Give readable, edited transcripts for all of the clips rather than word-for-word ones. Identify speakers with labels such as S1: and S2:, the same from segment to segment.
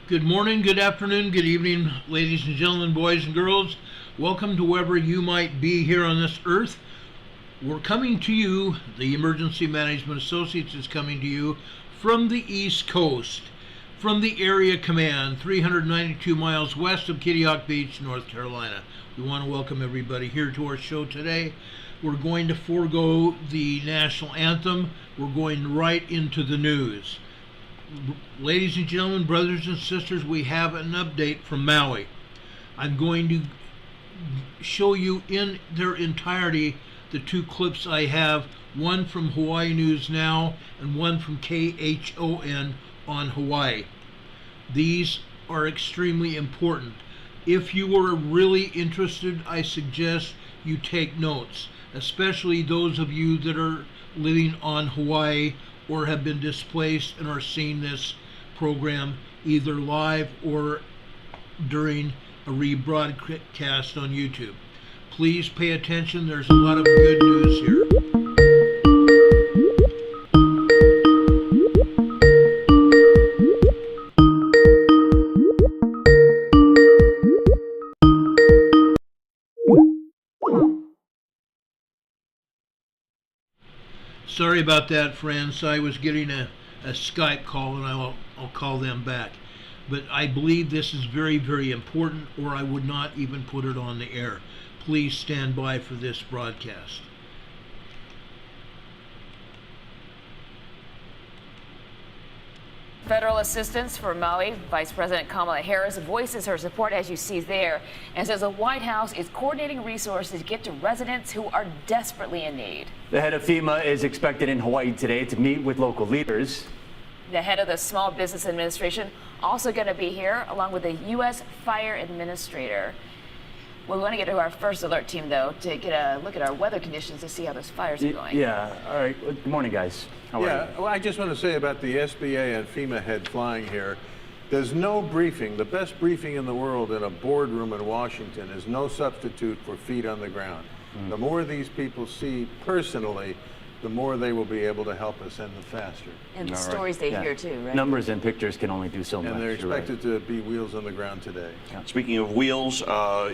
S1: Good morning, good afternoon, good evening, ladies and gentlemen, boys and girls. Welcome to wherever you might be here on this earth. We're coming to you, the Emergency Management Associates is coming to you from the East Coast, from the Area Command, 392 miles west of Kitty Hawk Beach, North Carolina. We want to welcome everybody here to our show today. We're going to forego the national anthem. We're going right into the news. Ladies and gentlemen, brothers and sisters, we have an update from Maui. I'm going to show you in their entirety the two clips I have, one from Hawaii News Now and one from KHON on Hawaii. These are extremely important. If you are really interested, I suggest you take notes, especially those of you that are living on Hawaii or have been displaced and are seeing this program either live or during a rebroadcast on YouTube. Please pay attention. There's a lot of good news here. Sorry about that, friends. I was getting a Skype call, and I'll call them back. But I believe this is very, very important, or I would not even put it on the air. Please stand by for this broadcast.
S2: Federal assistance for Maui. Vice President Kamala Harris voices her support, as you see there, and says the White House is coordinating resources to get to residents who are desperately in need.
S3: The head of FEMA is expected in Hawaii today to meet with local leaders.
S2: The head of the Small Business Administration also going to be here, along with the U.S. Fire Administrator. We want to get to our first alert team, though, to get a look at our weather conditions to see how those fires are going.
S3: Yeah, all right. Good morning, guys. How are you?
S4: Well, I just want to say about the SBA and FEMA head flying here, there's no briefing. The best briefing in the world in a boardroom in Washington is no substitute for feet on the ground. The more these people see personally, the more they will be able to help us and the faster.
S2: And the stories they hear, too, right?
S3: Numbers and pictures can only do so much.
S4: And they're expected to be wheels on the ground today.
S5: Yeah. Speaking of wheels,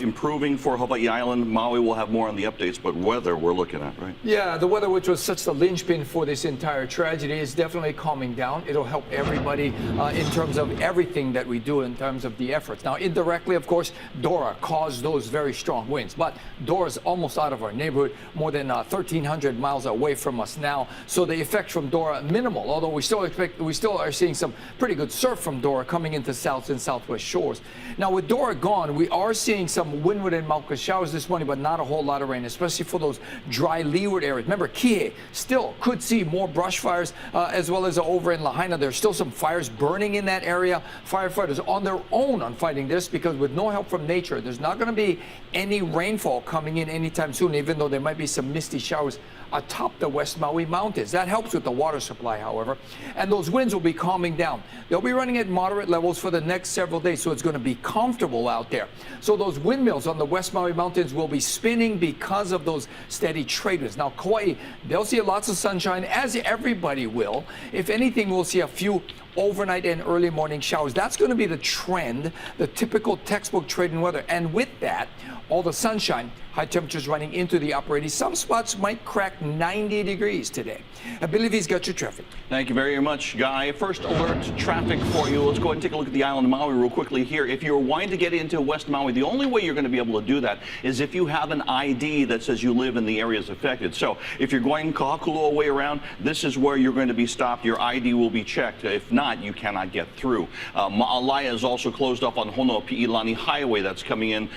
S5: improving for Hawaii Island. Maui will have more on the updates, but weather we're looking at, right?
S6: Yeah, the weather, which was such the linchpin for this entire tragedy, is definitely calming down. It'll help everybody in terms of everything that we do in terms of the efforts. Now, indirectly, of course, Dora caused those very strong winds, but Dora's almost out of our neighborhood, more than 1,300 miles away from us now. So the effect from Dora minimal, although we still are seeing some pretty good surf from Dora coming into south and southwest shores. Now with Dora gone, we are seeing some windward and Mauka showers this morning, but not a whole lot of rain, especially for those dry leeward areas. Remember, Kihei still could see more brush fires, as well as over in Lahaina. There's still some fires burning in that area. Firefighters on their own on fighting this, because with no help from nature, there's not going to be any rainfall coming in anytime soon, even though there might be some misty showers atop the West Maui Mountains. That helps with the water supply, however, and those winds will be calming down. They'll be running at moderate levels for the next several days, so it's going to be comfortable out there. So those windmills on the West Maui Mountains will be spinning because of those steady trade winds. Now, Kauai, they'll see lots of sunshine, as everybody will. If anything, we'll see a few overnight and early morning showers. That's going to be the trend, the typical textbook trading weather. And with that, all the sunshine, high temperatures running into the upper 80s. Some spots might crack 90 degrees today. I believe he's got your traffic.
S5: Thank you very much, Guy. First alert traffic for you. Let's go ahead and take a look at the island of Maui real quickly here. If you're wanting to get into West Maui, the only way you're going to be able to do that is if you have an ID that says you live in the areas affected. So if you're going Kahakula way around, this is where you're going to be stopped. Your ID will be checked. If not, you cannot get through. Ma'alaya is also closed off on Honopi'ilani Highway. That's coming in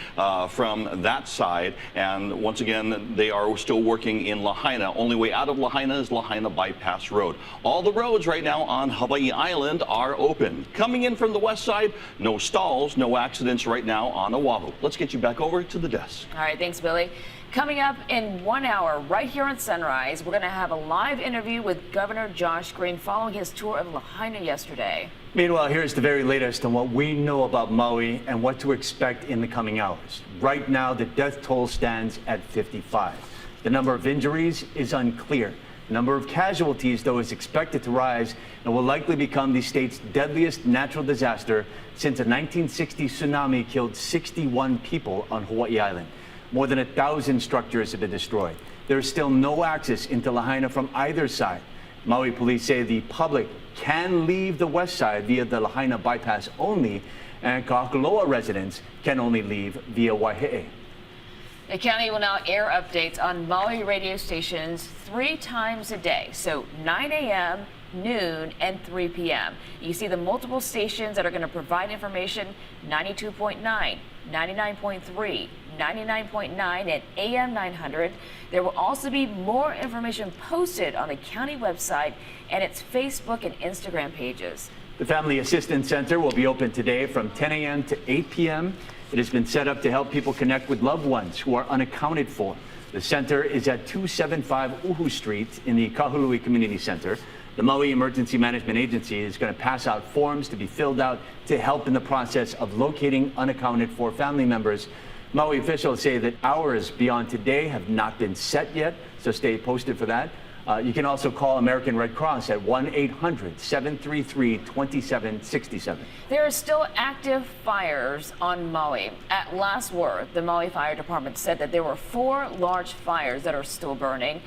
S5: from that side. And once again, they are still working in Lahaina. Only way out of Lahaina is Lahaina Bypass Road. All the roads right now on Hawaii Island are open. Coming in from the west side, no stalls, no accidents right now on Oahu. Let's get you back over to the desk.
S2: All right, thanks, Billy. Coming up in 1 hour, right here on Sunrise, we're going to have a live interview with Governor Josh Green following his tour of Lahaina yesterday.
S3: Meanwhile, here's the very latest on what we know about Maui and what to expect in the coming hours. Right now, the death toll stands at 55. The number of injuries is unclear. The number of casualties, though, is expected to rise and will likely become the state's deadliest natural disaster since a 1960 tsunami killed 61 people on Hawaii Island. More than 1,000 structures have been destroyed. There is still no access into Lahaina from either side. Maui police say the public can leave the west side via the Lahaina bypass only, and Kaakaloa residents can only leave via Waihe'e.
S2: The county will now air updates on Maui radio stations 3 times a day, so 9 a.m., noon, and 3 p.m. You see the multiple stations that are going to provide information: 92.9, 99.3, 99.9, and AM 900. There will also be more information posted on the county website and its Facebook and Instagram pages.
S3: The Family Assistance Center will be open today from 10 a.m. to 8 p.m. It has been set up to help people connect with loved ones who are unaccounted for. The center is at 275 Uhu Street in the Kahului Community Center. The Maui Emergency Management Agency is going to pass out forms to be filled out to help in the process of locating unaccounted for family members. Maui officials say that hours beyond today have not been set yet, so stay posted for that. You can also call American Red Cross at 1-800-733-2767.
S2: There are still active fires on Maui. At last word, the Maui Fire Department said that there were 4 large fires that are still burning.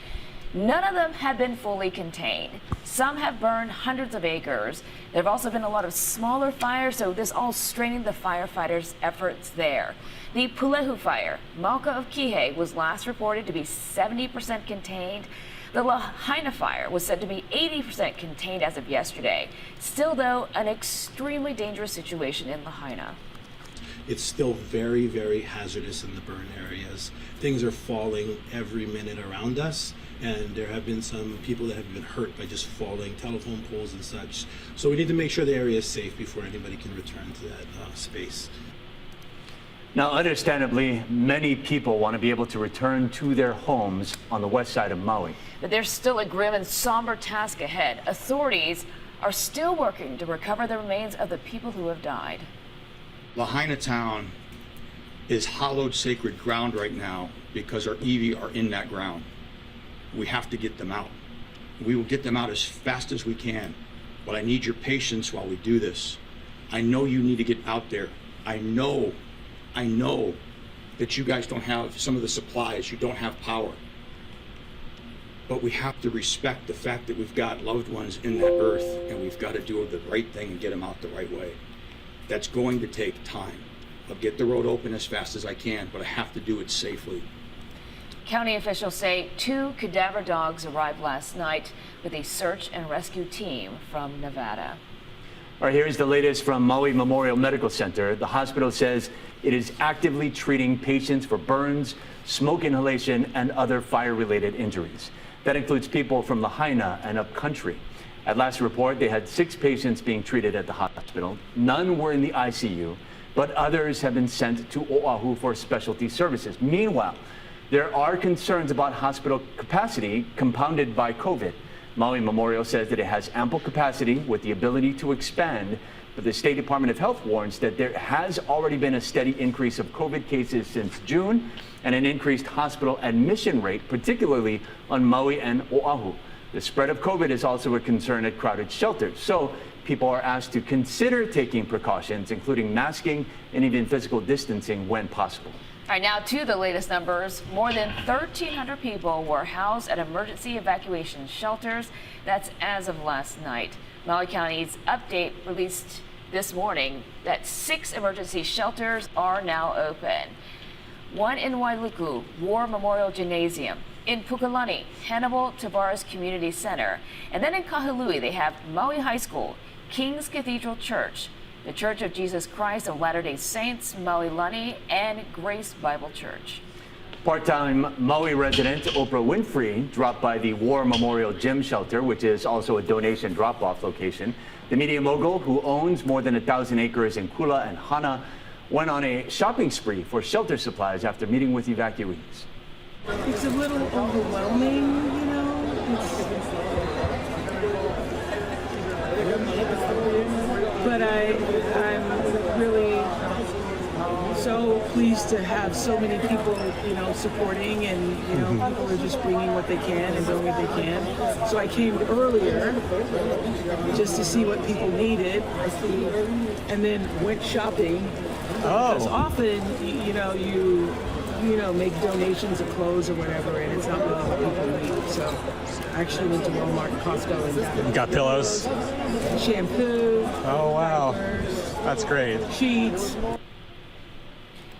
S2: None of them have been fully contained. Some have burned hundreds of acres. There have also been a lot of smaller fires, so this all straining the firefighters' efforts there. The Pulehu fire, Mauka of Kihei, was last reported to be 70% contained. The Lahaina fire was said to be 80% contained as of yesterday. Still, though, an extremely dangerous situation in Lahaina.
S7: It's still very, very hazardous in the burn areas. Things are falling every minute around us, and there have been some people that have been hurt by just falling telephone poles and such. So we need to make sure the area is safe before anybody can return to that space.
S3: Now, understandably, many people want to be able to return to their homes on the west side of Maui.
S2: But there's still a grim and somber task ahead. Authorities are still working to recover the remains of the people who have died.
S8: Lahaina town is hallowed sacred ground right now because our iwi are in that ground. We have to get them out. We will get them out as fast as we can, but I need your patience while we do this. I know you need to get out there. I know that you guys don't have some of the supplies, you don't have power. But we have to respect the fact that we've got loved ones in that earth, and we've got to do the right thing and get them out the right way. That's going to take time. I'll get the road open as fast as I can, but I have to do it safely.
S2: County officials say 2 cadaver dogs arrived last night with a search and rescue team from Nevada.
S3: All right, here's the latest from Maui Memorial Medical Center. The hospital says it is actively treating patients for burns, smoke inhalation, and other fire-related injuries. That includes people from Lahaina and upcountry. At last report, they had 6 patients being treated at the hospital. None were in the ICU, but others have been sent to Oahu for specialty services. Meanwhile, there are concerns about hospital capacity compounded by COVID. Maui Memorial says that it has ample capacity with the ability to expand, but the State Department of Health warns that there has already been a steady increase of COVID cases since June and an increased hospital admission rate, particularly on Maui and Oahu. The spread of COVID is also a concern at crowded shelters, so people are asked to consider taking precautions, including masking and even physical distancing when possible.
S2: All right, now to the latest numbers. More than 1,300 people were housed at emergency evacuation shelters. That's as of last night. Maui County's update released this morning that 6 emergency shelters are now open. 1 in Wailuku, War Memorial Gymnasium. In Pukalani, Hannibal Tavares Community Center. And then in Kahului, they have Maui High School, King's Cathedral Church, the Church of Jesus Christ of Latter-day Saints, Maui Lani, and Grace Bible Church.
S3: Part-time Maui resident Oprah Winfrey dropped by the War Memorial Gym Shelter, which is also a donation drop-off location. The media mogul, who owns more than 1,000 acres in Kula and Hana, went on a shopping spree for shelter supplies after meeting with evacuees.
S9: It's a little overwhelming, you know. But I'm really so pleased to have so many people, supporting, and people are just bringing what they can and doing what they can. So I came earlier just to see what people needed, and then went shopping. Because often, you make donations of clothes or whatever, and it's not really what people need. So I actually went to Walmart and Costco and
S10: got pillows,
S9: shampoo.
S10: Oh wow,
S9: diapers,
S10: that's great.
S9: sheets.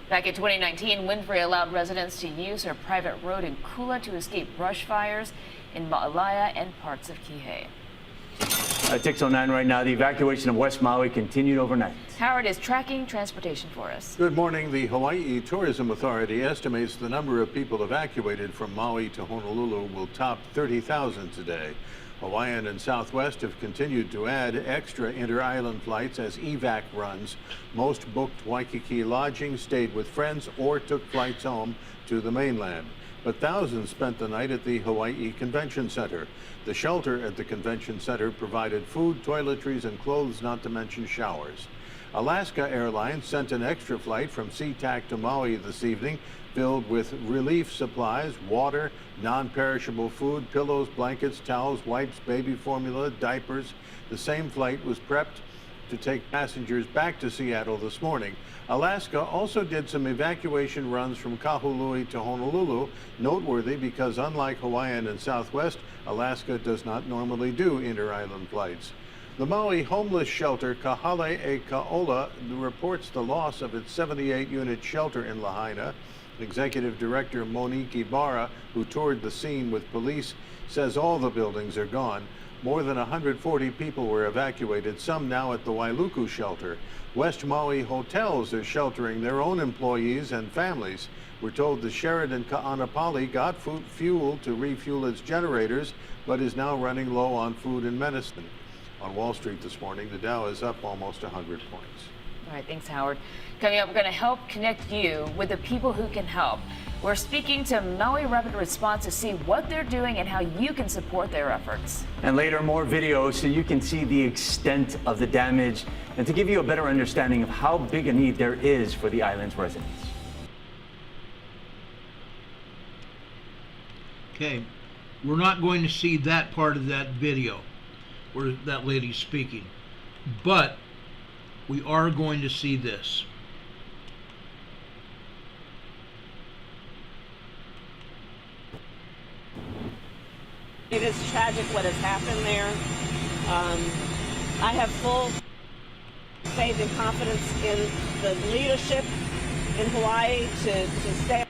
S2: Back in 2019, Winfrey allowed residents to use her private road in Kula to escape brush fires in Maui and parts of Kihei.
S3: 6:09 right now. The evacuation of West Maui continued overnight.
S2: Howard is tracking transportation for us.
S4: Good morning. The Hawaii Tourism Authority estimates the number of people evacuated from Maui to Honolulu will top 30,000 today. Hawaiian and Southwest have continued to add extra inter-island flights as evac runs. Most booked Waikiki lodging, stayed with friends, or took flights home to the mainland. But thousands spent the night at the Hawaii Convention Center. The shelter at the Convention Center provided food, toiletries, and clothes, not to mention showers. Alaska Airlines sent an extra flight from SeaTac to Maui this evening, filled with relief supplies, water, non-perishable food, pillows, blankets, towels, wipes, baby formula, diapers. The same flight was prepped to take passengers back to Seattle this morning. Alaska also did some evacuation runs from Kahului to Honolulu, noteworthy because unlike Hawaiian and Southwest, Alaska does not normally do inter-island flights. The Maui homeless shelter Kahale e Kaola reports the loss of its 78-unit shelter in Lahaina. Executive Director Monique Ibarra, who toured the scene with police, says all the buildings are gone. More than 140 people were evacuated, some now at the Wailuku shelter. West Maui hotels are sheltering their own employees and families. We're told the Sheraton Ka'anapali got fuel to refuel its generators, but is now running low on food and medicine. On Wall Street this morning, the Dow is up almost 100 points.
S2: All right, thanks, Howard. Coming up, we're going to help connect you with the people who can help. We're speaking to Maui Rapid Response to see what they're doing and how you can support their efforts.
S3: And later, more videos so you can see the extent of the damage and to give you a better understanding of how big a need there is for the island's residents.
S1: Okay, we're not going to see that part of that video where that lady's speaking, but we are going to see this.
S11: It is tragic what has happened there. I have full faith and confidence in the leadership in Hawaii to stay.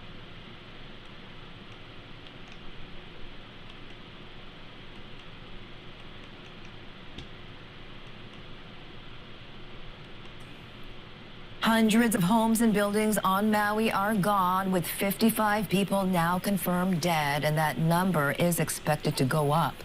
S12: Hundreds of homes and buildings on Maui are gone, with 55 people now confirmed dead, and that number is expected to go up.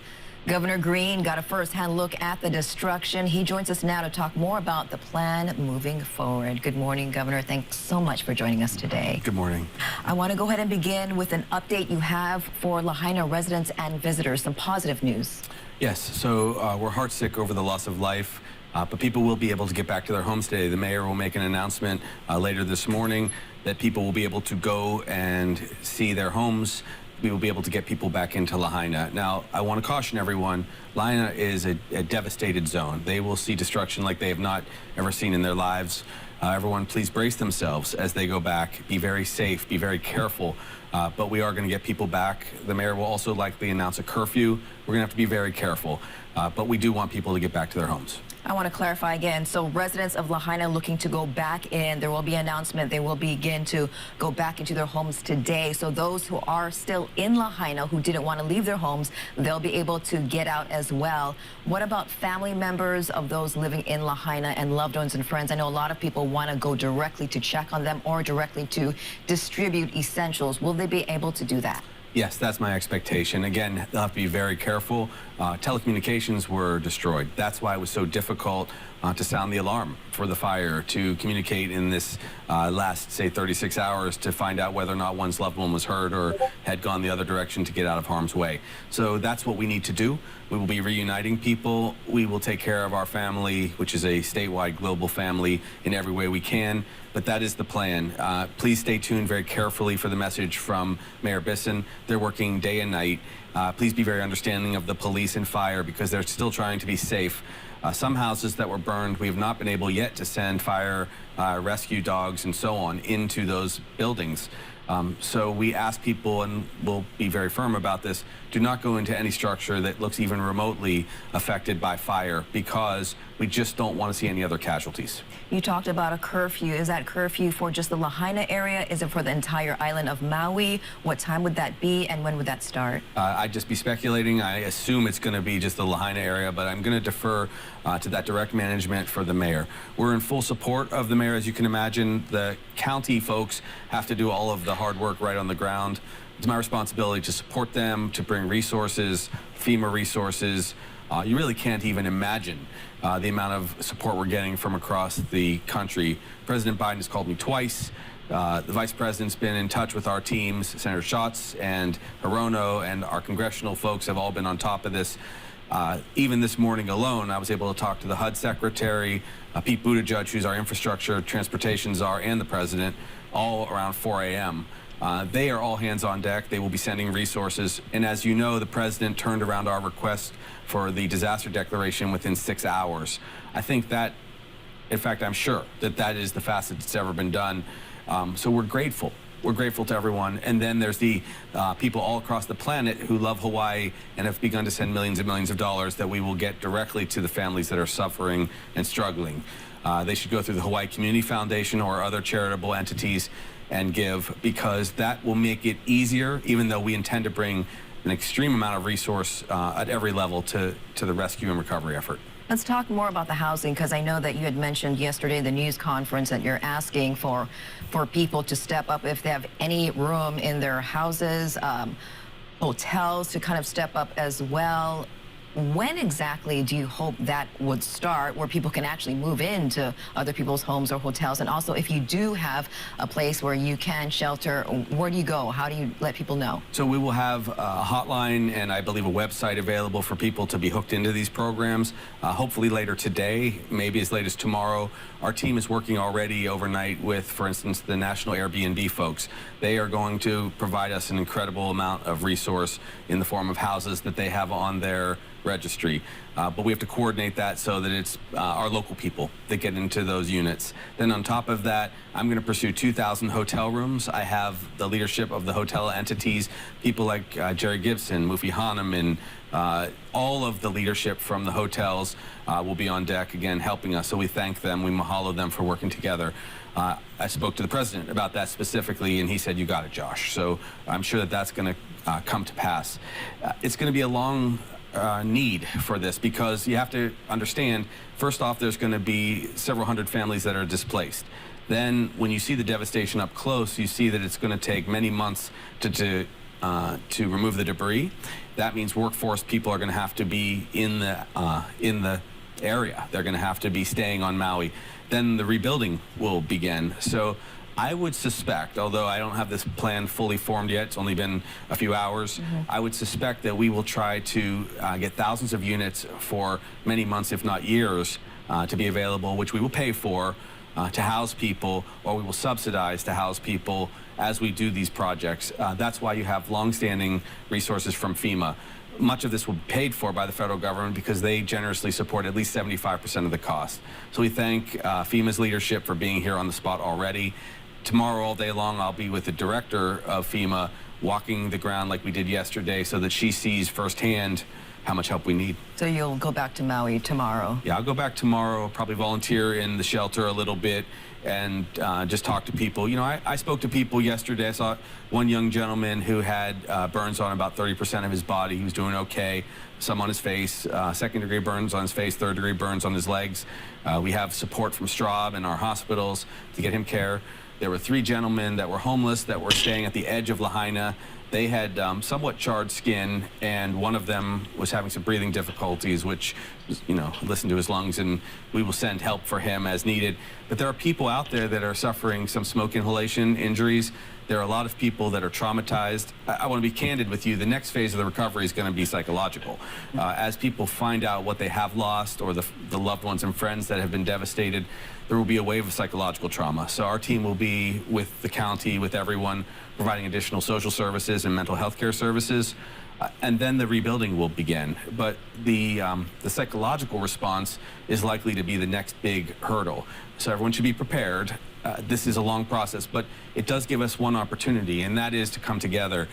S12: Governor Green got a first-hand look at the destruction. He joins us now to talk more about the plan moving forward. Good morning, Governor. Thanks so much for joining us today.
S13: Good morning.
S12: I want to go ahead and begin with an update you have for Lahaina residents and visitors, some positive news.
S13: Yes, so we're heartsick over the loss of life. But people will be able to get back to their homes today. The mayor will make an announcement later this morning that people will be able to go and see their homes. We will be able to get people back into Lahaina. Now, I want to caution everyone, Lahaina is a devastated zone. They will see destruction like they have not ever seen in their lives. Everyone, please brace themselves as they go back. Be very safe, be very careful. But we are going to get people back. The mayor will also likely announce a curfew. We're going to have to be very careful. But we do want people to get back to their homes.
S12: I want to clarify again. So residents of Lahaina looking to go back in, there will be an announcement. They will begin to go back into their homes today. So those who are still in Lahaina, who didn't want to leave their homes, they'll be able to get out as well. What about family members of those living in Lahaina and loved ones and friends? I know a lot of people want to go directly to check on them or directly to distribute essentials. Will they be able to do that?
S13: Yes, that's my expectation. Again, they'll have to be very careful. Telecommunications were destroyed. That's why it was so difficult to sound the alarm for the fire, to communicate in this last, say, 36 hours to find out whether or not one's loved one was hurt or had gone the other direction to get out of harm's way. So that's what we need to do. We will be reuniting people. We will take care of our family, which is a statewide global family, in every way we can. But that is the plan. Please stay tuned very carefully for the message from Mayor Bisson. They're working day and night. Please be very understanding of the police and fire because they're still trying to be safe. Some houses that were burned, we have not been able yet to send fire rescue dogs and so on into those buildings. So we ask people, and we'll be very firm about this, do not go into any structure that looks even remotely affected by fire because we just don't want to see any other casualties.
S12: You talked about a curfew. Is that curfew for just the Lahaina area? Is it for the entire island of Maui? What time would that be and when would that start?
S13: I'd just be speculating. I assume it's going to be just the Lahaina area, but I'm going to defer to that direct management for the mayor. We're in full support of the mayor, as you can imagine. The county folks have to do all of the hard work right on the ground. It's my responsibility to support them, to bring resources, FEMA resources. You really can't even imagine the amount of support we're getting from across the country. President Biden has called me twice. The Vice President's been in touch with our teams. Senator Schatz and Hirono and our congressional folks have all been on top of this. Even this morning alone, I was able to talk to the HUD Secretary, Pete Buttigieg, who's our infrastructure, transportation czar, and the President, all around 4 a.m. They are all hands on deck. They will be sending resources. And as you know, the President turned around our request for the disaster declaration within 6 hours. I think that, in fact, I'm sure that that is the fastest it's ever been done. So we're grateful. We're grateful to everyone. And then there's the people all across the planet who love Hawaii and have begun to send millions and millions of dollars that we will get directly to the families that are suffering and struggling. They should go through the Hawaii Community Foundation or other charitable entities and give, because that will make it easier, even though we intend to bring an extreme amount of resource at every level to the rescue and recovery effort.
S12: Let's talk more about the housing, because I know that you had mentioned yesterday the news conference that you're asking for people to step up if they have any room in their houses, hotels to kind of step up as well. When exactly do you hope that would start, where people can actually move into other people's homes or hotels? And also, if you do have a place where you can shelter, where do you go? How do you let people know?
S13: So we will have a hotline and I believe a website available for people to be hooked into these programs. Hopefully later today, maybe as late as tomorrow. Our team is working already overnight with, for instance, the National Airbnb folks. They are going to provide us an incredible amount of resource in the form of houses that they have on their registry. But we have to coordinate that so that it's our local people that get into those units. Then on top of that, I'm going to pursue 2,000 hotel rooms. I have the leadership of the hotel entities, people like Jerry Gibson, Mufi Hanneman, all of the leadership from the hotels will be on deck again helping us. So we thank them, we mahalo them for working together. I spoke to the President about that specifically, and he said, "You got it, Josh." So I'm sure that that's going to come to pass. It's going to be a long need for this, because you have to understand, first off, there's going to be several hundred families that are displaced. Then when you see the devastation up close, you see that it's going to take many months to remove the debris. That means workforce people are going to have to be in the area. They're going to have to be staying on Maui. Then the rebuilding will begin. So I would suspect, although I don't have this plan fully formed yet, it's only been a few hours, I would suspect that we will try to get thousands of units for many months, if not years, to be available, which we will pay for to house people, or we will subsidize to house people as we do these projects. That's why you have longstanding resources from FEMA. Much of this will be paid for by the federal government because they generously support at least 75% of the cost. So we thank FEMA's leadership for being here on the spot already. Tomorrow all day long I'll be with the director of FEMA walking the ground like we did yesterday so that she sees firsthand how much help we need.
S12: So you'll go back to Maui tomorrow?
S13: Yeah, I'll go back tomorrow, probably volunteer in the shelter a little bit and just talk to people. You know, I spoke to people yesterday. I saw one young gentleman who had burns on about 30% of his body. He was doing okay. Some on his face, second-degree burns on his face, third-degree burns on his legs. We have support from Straub and our hospitals to get him care. There were 3 gentlemen that were homeless that were staying at the edge of Lahaina They had somewhat charred skin, and one of them was having some breathing difficulties, which, listen to his lungs, and we will send help for him as needed. But there are people out there that are suffering some smoke inhalation injuries. There are a lot of people that are traumatized. I want to be candid with you. The next phase of the recovery is going to be psychological. As people find out what they have lost, or the loved ones and friends that have been devastated, there will be a wave of psychological trauma. So our team will be with the county, with everyone, providing additional social services and mental health care services. And then the rebuilding will begin. But the psychological response is likely to be the next big hurdle. So everyone should be prepared. This is a long process, but it does give us one opportunity, and that is to come together.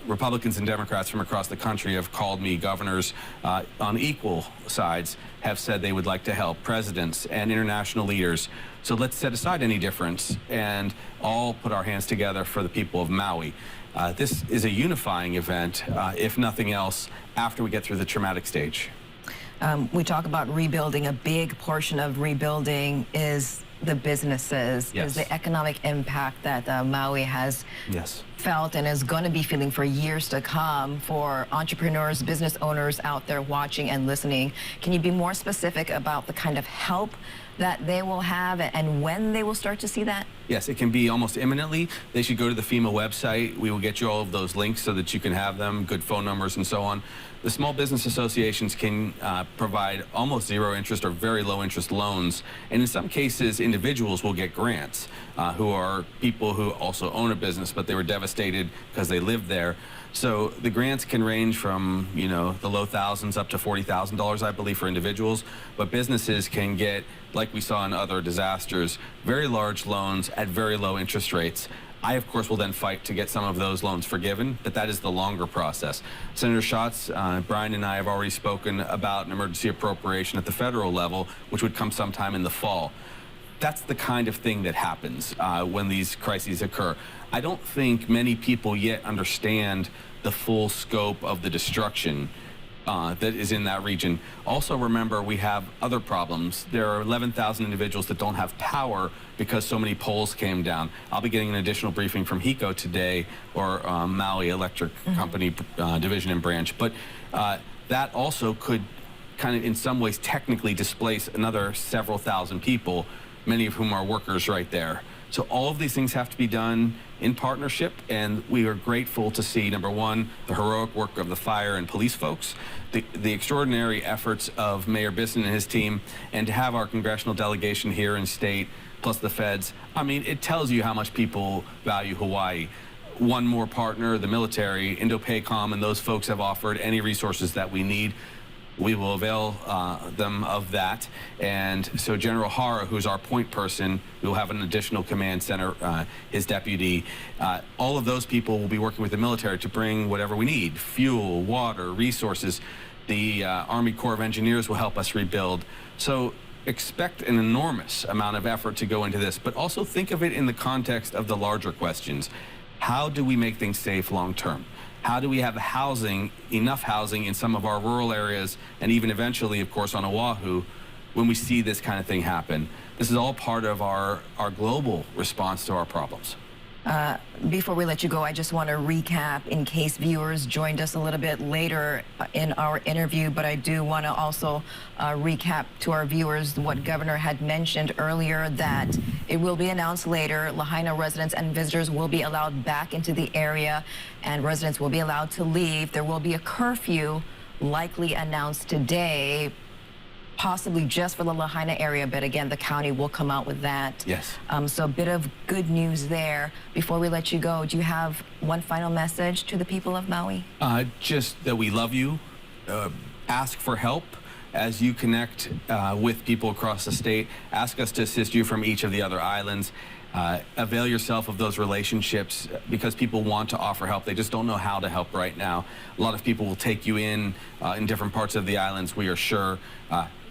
S13: Republicans and Democrats from across the country have called me. Governors on equal sides have said they would like to help, presidents and international leaders. So let's set aside any difference and all put our hands together for the people of Maui. This is a unifying event, if nothing else, after we get through the traumatic stage.
S12: We talk about rebuilding. A big portion of rebuilding is the businesses,
S13: Yes.
S12: is the economic impact that Maui has felt and is going to be feeling for years to come for entrepreneurs, business owners out there watching and listening. Can you be more specific about the kind of help that they will have and when they will start to see that?
S13: Yes, it can be almost imminently. They should go to the FEMA website. We will get you all of those links so that you can have them, good phone numbers and so on. The small business associations can provide almost zero interest or very low interest loans. And in some cases, individuals will get grants who are people who also own a business, but they were devastated because they lived there. So the grants can range from, the low thousands up to $40,000, I believe, for individuals. But businesses can get, like we saw in other disasters, very large loans at very low interest rates. I, of course, will then fight to get some of those loans forgiven, but that is the longer process. Senator Schatz, Brian and I have already spoken about an emergency appropriation at the federal level, which would come sometime in the fall. That's the kind of thing that happens when these crises occur. I don't think many people yet understand the full scope of the destruction that is in that region. Also remember, we have other problems. There are 11,000 individuals that don't have power because so many poles came down. I'll be getting an additional briefing from HECO today, or Maui Electric Company division and branch. But that also could kind of in some ways technically displace another several thousand people, many of whom are workers right there. So all of these things have to be done in partnership, and we are grateful to see, number one, the heroic work of the fire and police folks, the extraordinary efforts of Mayor Bisson and his team, and to have our congressional delegation here in state, plus the feds. I mean, it tells you how much people value Hawaii. One more partner, the military, Indo-PACOM, and those folks have offered any resources that we need. We will avail them of that. And so General Hara, who's our point person, we will have an additional command center, his deputy. All of those people will be working with the military to bring whatever we need, fuel, water, resources. The Army Corps of Engineers will help us rebuild. So expect an enormous amount of effort to go into this, but also think of it in the context of the larger questions. How do we make things safe long term? How do we have housing, enough housing in some of our rural areas, and even eventually, of course, on Oahu, when we see this kind of thing happen? This is all part of our global response to our problems.
S12: Before we let you go, I just want to recap in case viewers joined us a little bit later in our interview, but I do want to also recap to our viewers what Governor had mentioned earlier, that it will be announced later. Lahaina residents and visitors will be allowed back into the area, and residents will be allowed to leave. There will be a curfew likely announced today, possibly just for the Lahaina area, but again, the county will come out with that.
S13: Yes.
S12: So a bit of good news there. Before we let you go, do you have one final message to the people of Maui?
S13: Just that we love you. Ask for help as you connect with people across the state. Ask us to assist you from each of the other islands. Avail yourself of those relationships because people want to offer help. They just don't know how to help right now. A lot of people will take you in different parts of the islands, we are sure.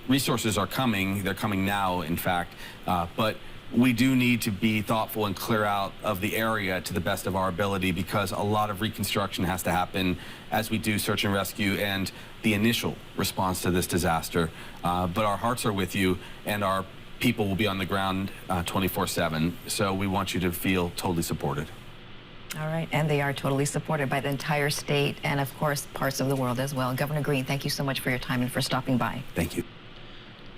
S13: Resources are coming. They're coming now, in fact. But we do need to be thoughtful and clear out of the area to the best of our ability, because a lot of reconstruction has to happen as we do search and rescue and the initial response to this disaster. But our hearts are with you, and our people will be on the ground 24/7. So we want you to feel totally supported.
S12: All right, and they are totally supported by the entire state and, of course, parts of the world as well. Governor Green, thank you so much for your time and for stopping by.
S13: Thank you.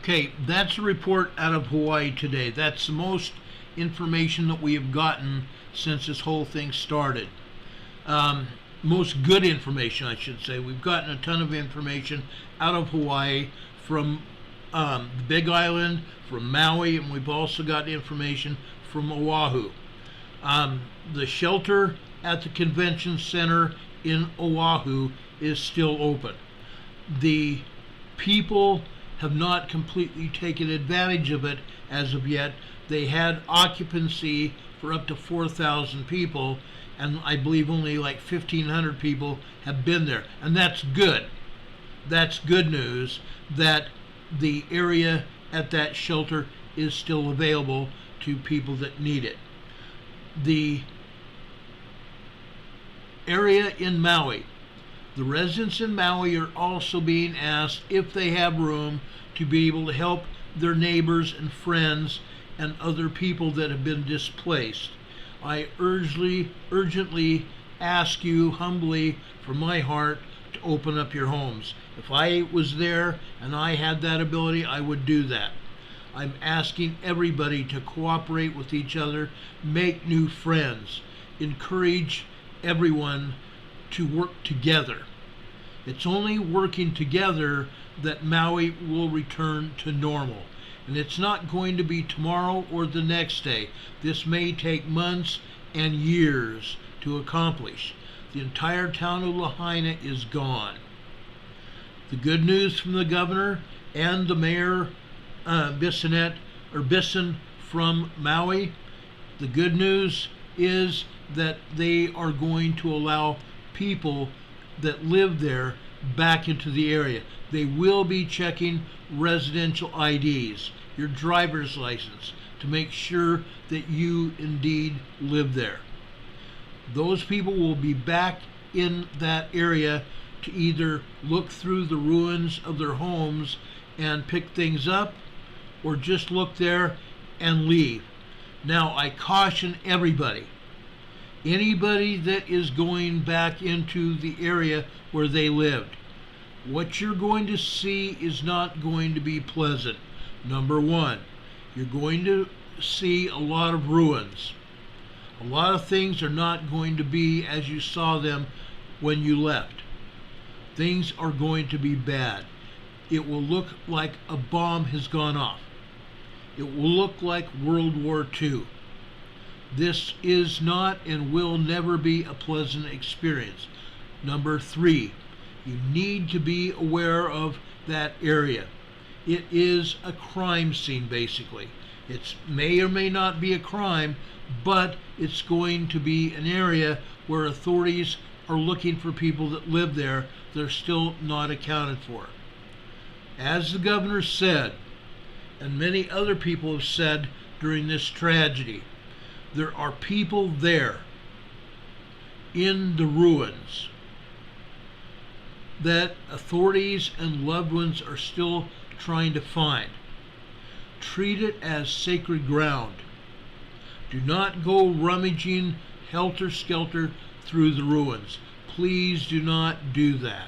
S1: Okay, that's a report out of Hawaii today. That's the most information that we have gotten since this whole thing started. Most good information, I should say. We've gotten a ton of information out of Hawaii from the Big Island, from Maui, and we've also got information from Oahu. The shelter at the convention center in Oahu is still open. The people have not completely taken advantage of it as of yet. They had occupancy for up to 4,000 people, and I believe only like 1,500 people have been there. And that's good. That's good news that the area at that shelter is still available to people that need it. The area in Maui, the residents in Maui are also being asked if they have room to be able to help their neighbors and friends and other people that have been displaced. I urgently ask you humbly from my heart to open up your homes. If I was there and I had that ability, I would do that. I'm asking everybody to cooperate with each other, make new friends, encourage everyone to work together. It's only working together that Maui will return to normal. And it's not going to be tomorrow or the next day. This may take months and years to accomplish. The entire town of Lahaina is gone. The good news from the governor and the mayor, Bisson from Maui, the good news is that they are going to allow people that live there back into the area. They will be checking residential IDs, your driver's license, to make sure that you indeed live there. Those people will be back in that area to either look through the ruins of their homes and pick things up, or just look there and leave. Now, I caution everybody, anybody that is going back into the area where they lived, what you're going to see is not going to be pleasant. Number one, you're going to see a lot of ruins. A lot of things are not going to be as you saw them when you left. Things are going to be bad. It will look like a bomb has gone off. It will look like World War II. This is not and will never be a pleasant experience. Number three, you need to be aware of that area. It is a crime scene, basically. It may or may not be a crime, but it's going to be an area where authorities are looking for people that live there that are still not accounted for. As the governor said, and many other people have said during this tragedy, there are people there in the ruins that authorities and loved ones are still trying to find. Treat it as sacred ground. Do not go rummaging helter-skelter through the ruins. Please do not do that.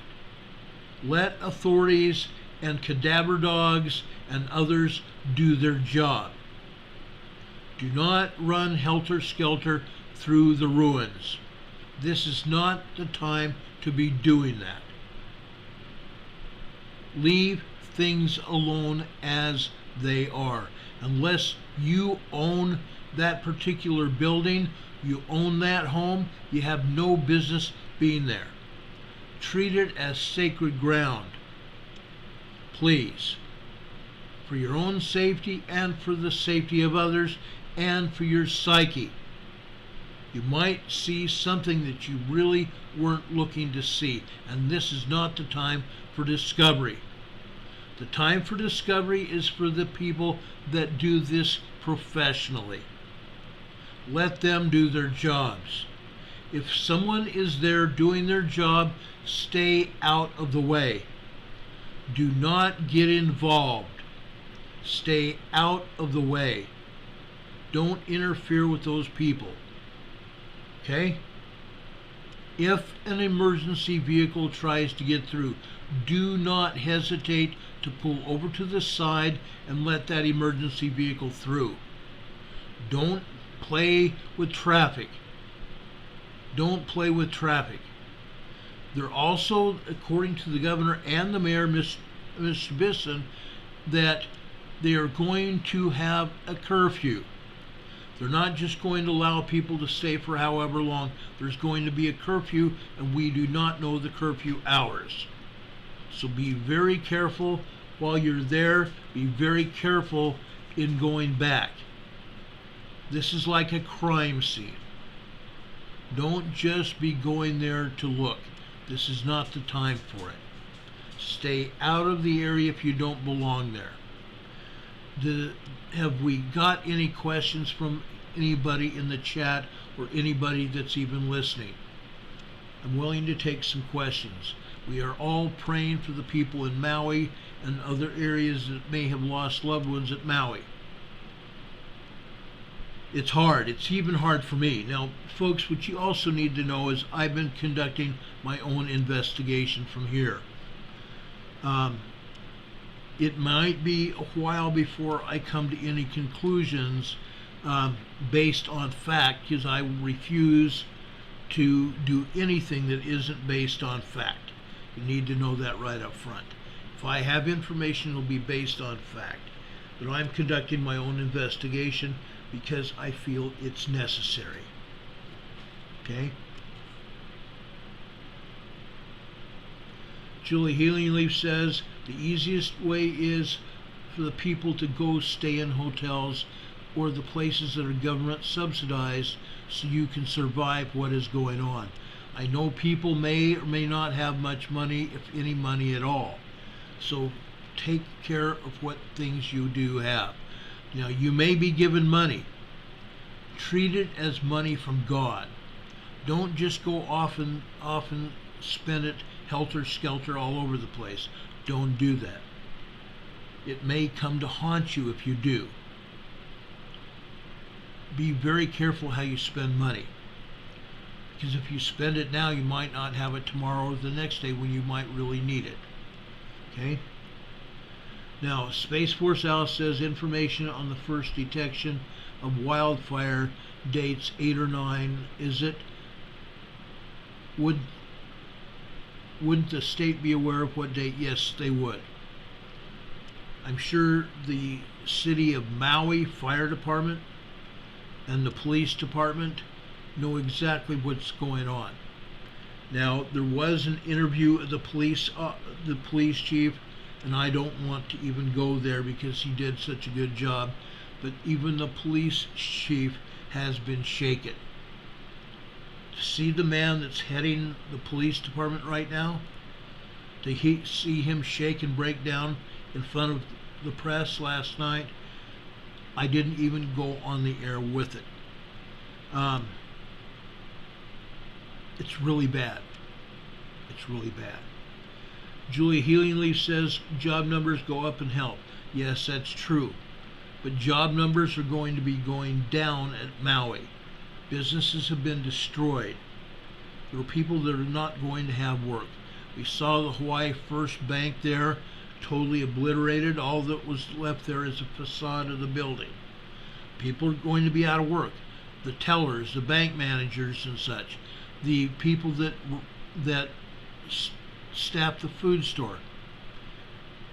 S1: Let authorities and cadaver dogs and others do their job. Do not run helter-skelter through the ruins. This is not the time to be doing that. Leave things alone as they are. Unless you own that particular building, you own that home, you have no business being there. Treat it as sacred ground. Please. For your own safety and for the safety of others and for your psyche. You might see something that you really weren't looking to see, and this is not the time for discovery. The time for discovery is for the people that do this professionally. Let them do their jobs. If someone is there doing their job, stay out of the way. Do not get involved. Stay out of the way. Don't interfere with those people. Okay? If an emergency vehicle tries to get through, do not hesitate to pull over to the side and let that emergency vehicle through. Don't play with traffic. Don't play with traffic. They're also, according to the governor and the mayor, Mr. Bisson, that they are going to have a curfew. They're not just going to allow people to stay for however long. There's going to be a curfew, and we do not know the curfew hours. So be very careful while you're there. Be very careful in going back. This is like a crime scene. Don't just be going there to look. This is not the time for it. Stay out of the area if you don't belong there. Have we got any questions from anybody in the chat or anybody that's even listening? I'm willing to take some questions. We are all praying for the people in Maui and other areas that may have lost loved ones at Maui. It's hard. It's even hard for me. Now, folks, what you also need to know is I've been conducting my own investigation from here. It might be a while before I come to any conclusions based on fact, because I refuse to do anything that isn't based on fact. You need to know that right up front. If I have information, it'll be based on fact. But I'm conducting my own investigation because I feel it's necessary. Okay? Julie Healing Leaf says the easiest way is for the people to go stay in hotels or the places that are government subsidized so you can survive what is going on. I know people may or may not have much money, if any money at all. So take care of what things you do have. Now, you may be given money. Treat it as money from God. Don't just go off and spend it helter-skelter all over the place. Don't do that. It may come to haunt you if you do. Be very careful how you spend money. Because if you spend it now, you might not have it tomorrow or the next day when you might really need it. Okay? Now, Space Force Alice says information on the first detection of wildfire dates 8 or 9. Is it? Wouldn't the state be aware of what date? Yes, they would. I'm sure the city of Maui Fire Department and the police department know exactly what's going on. Now, there was an interview of the police chief, and I don't want to even go there because he did such a good job, but even the police chief has been shaken. To see the man that's heading the police department right now, to see him shake and break down in front of the press last night, I didn't even go on the air with it. It's really bad. It's really bad. Julia Healing Leaf says job numbers go up and help. Yes, that's true. But job numbers are going to be going down at Maui. Businesses have been destroyed. There are people that are not going to have work. We saw the Hawaii First Bank there, totally obliterated. All that was left there is a facade of the building. People are going to be out of work. The tellers, the bank managers and such, the people that staff the food store,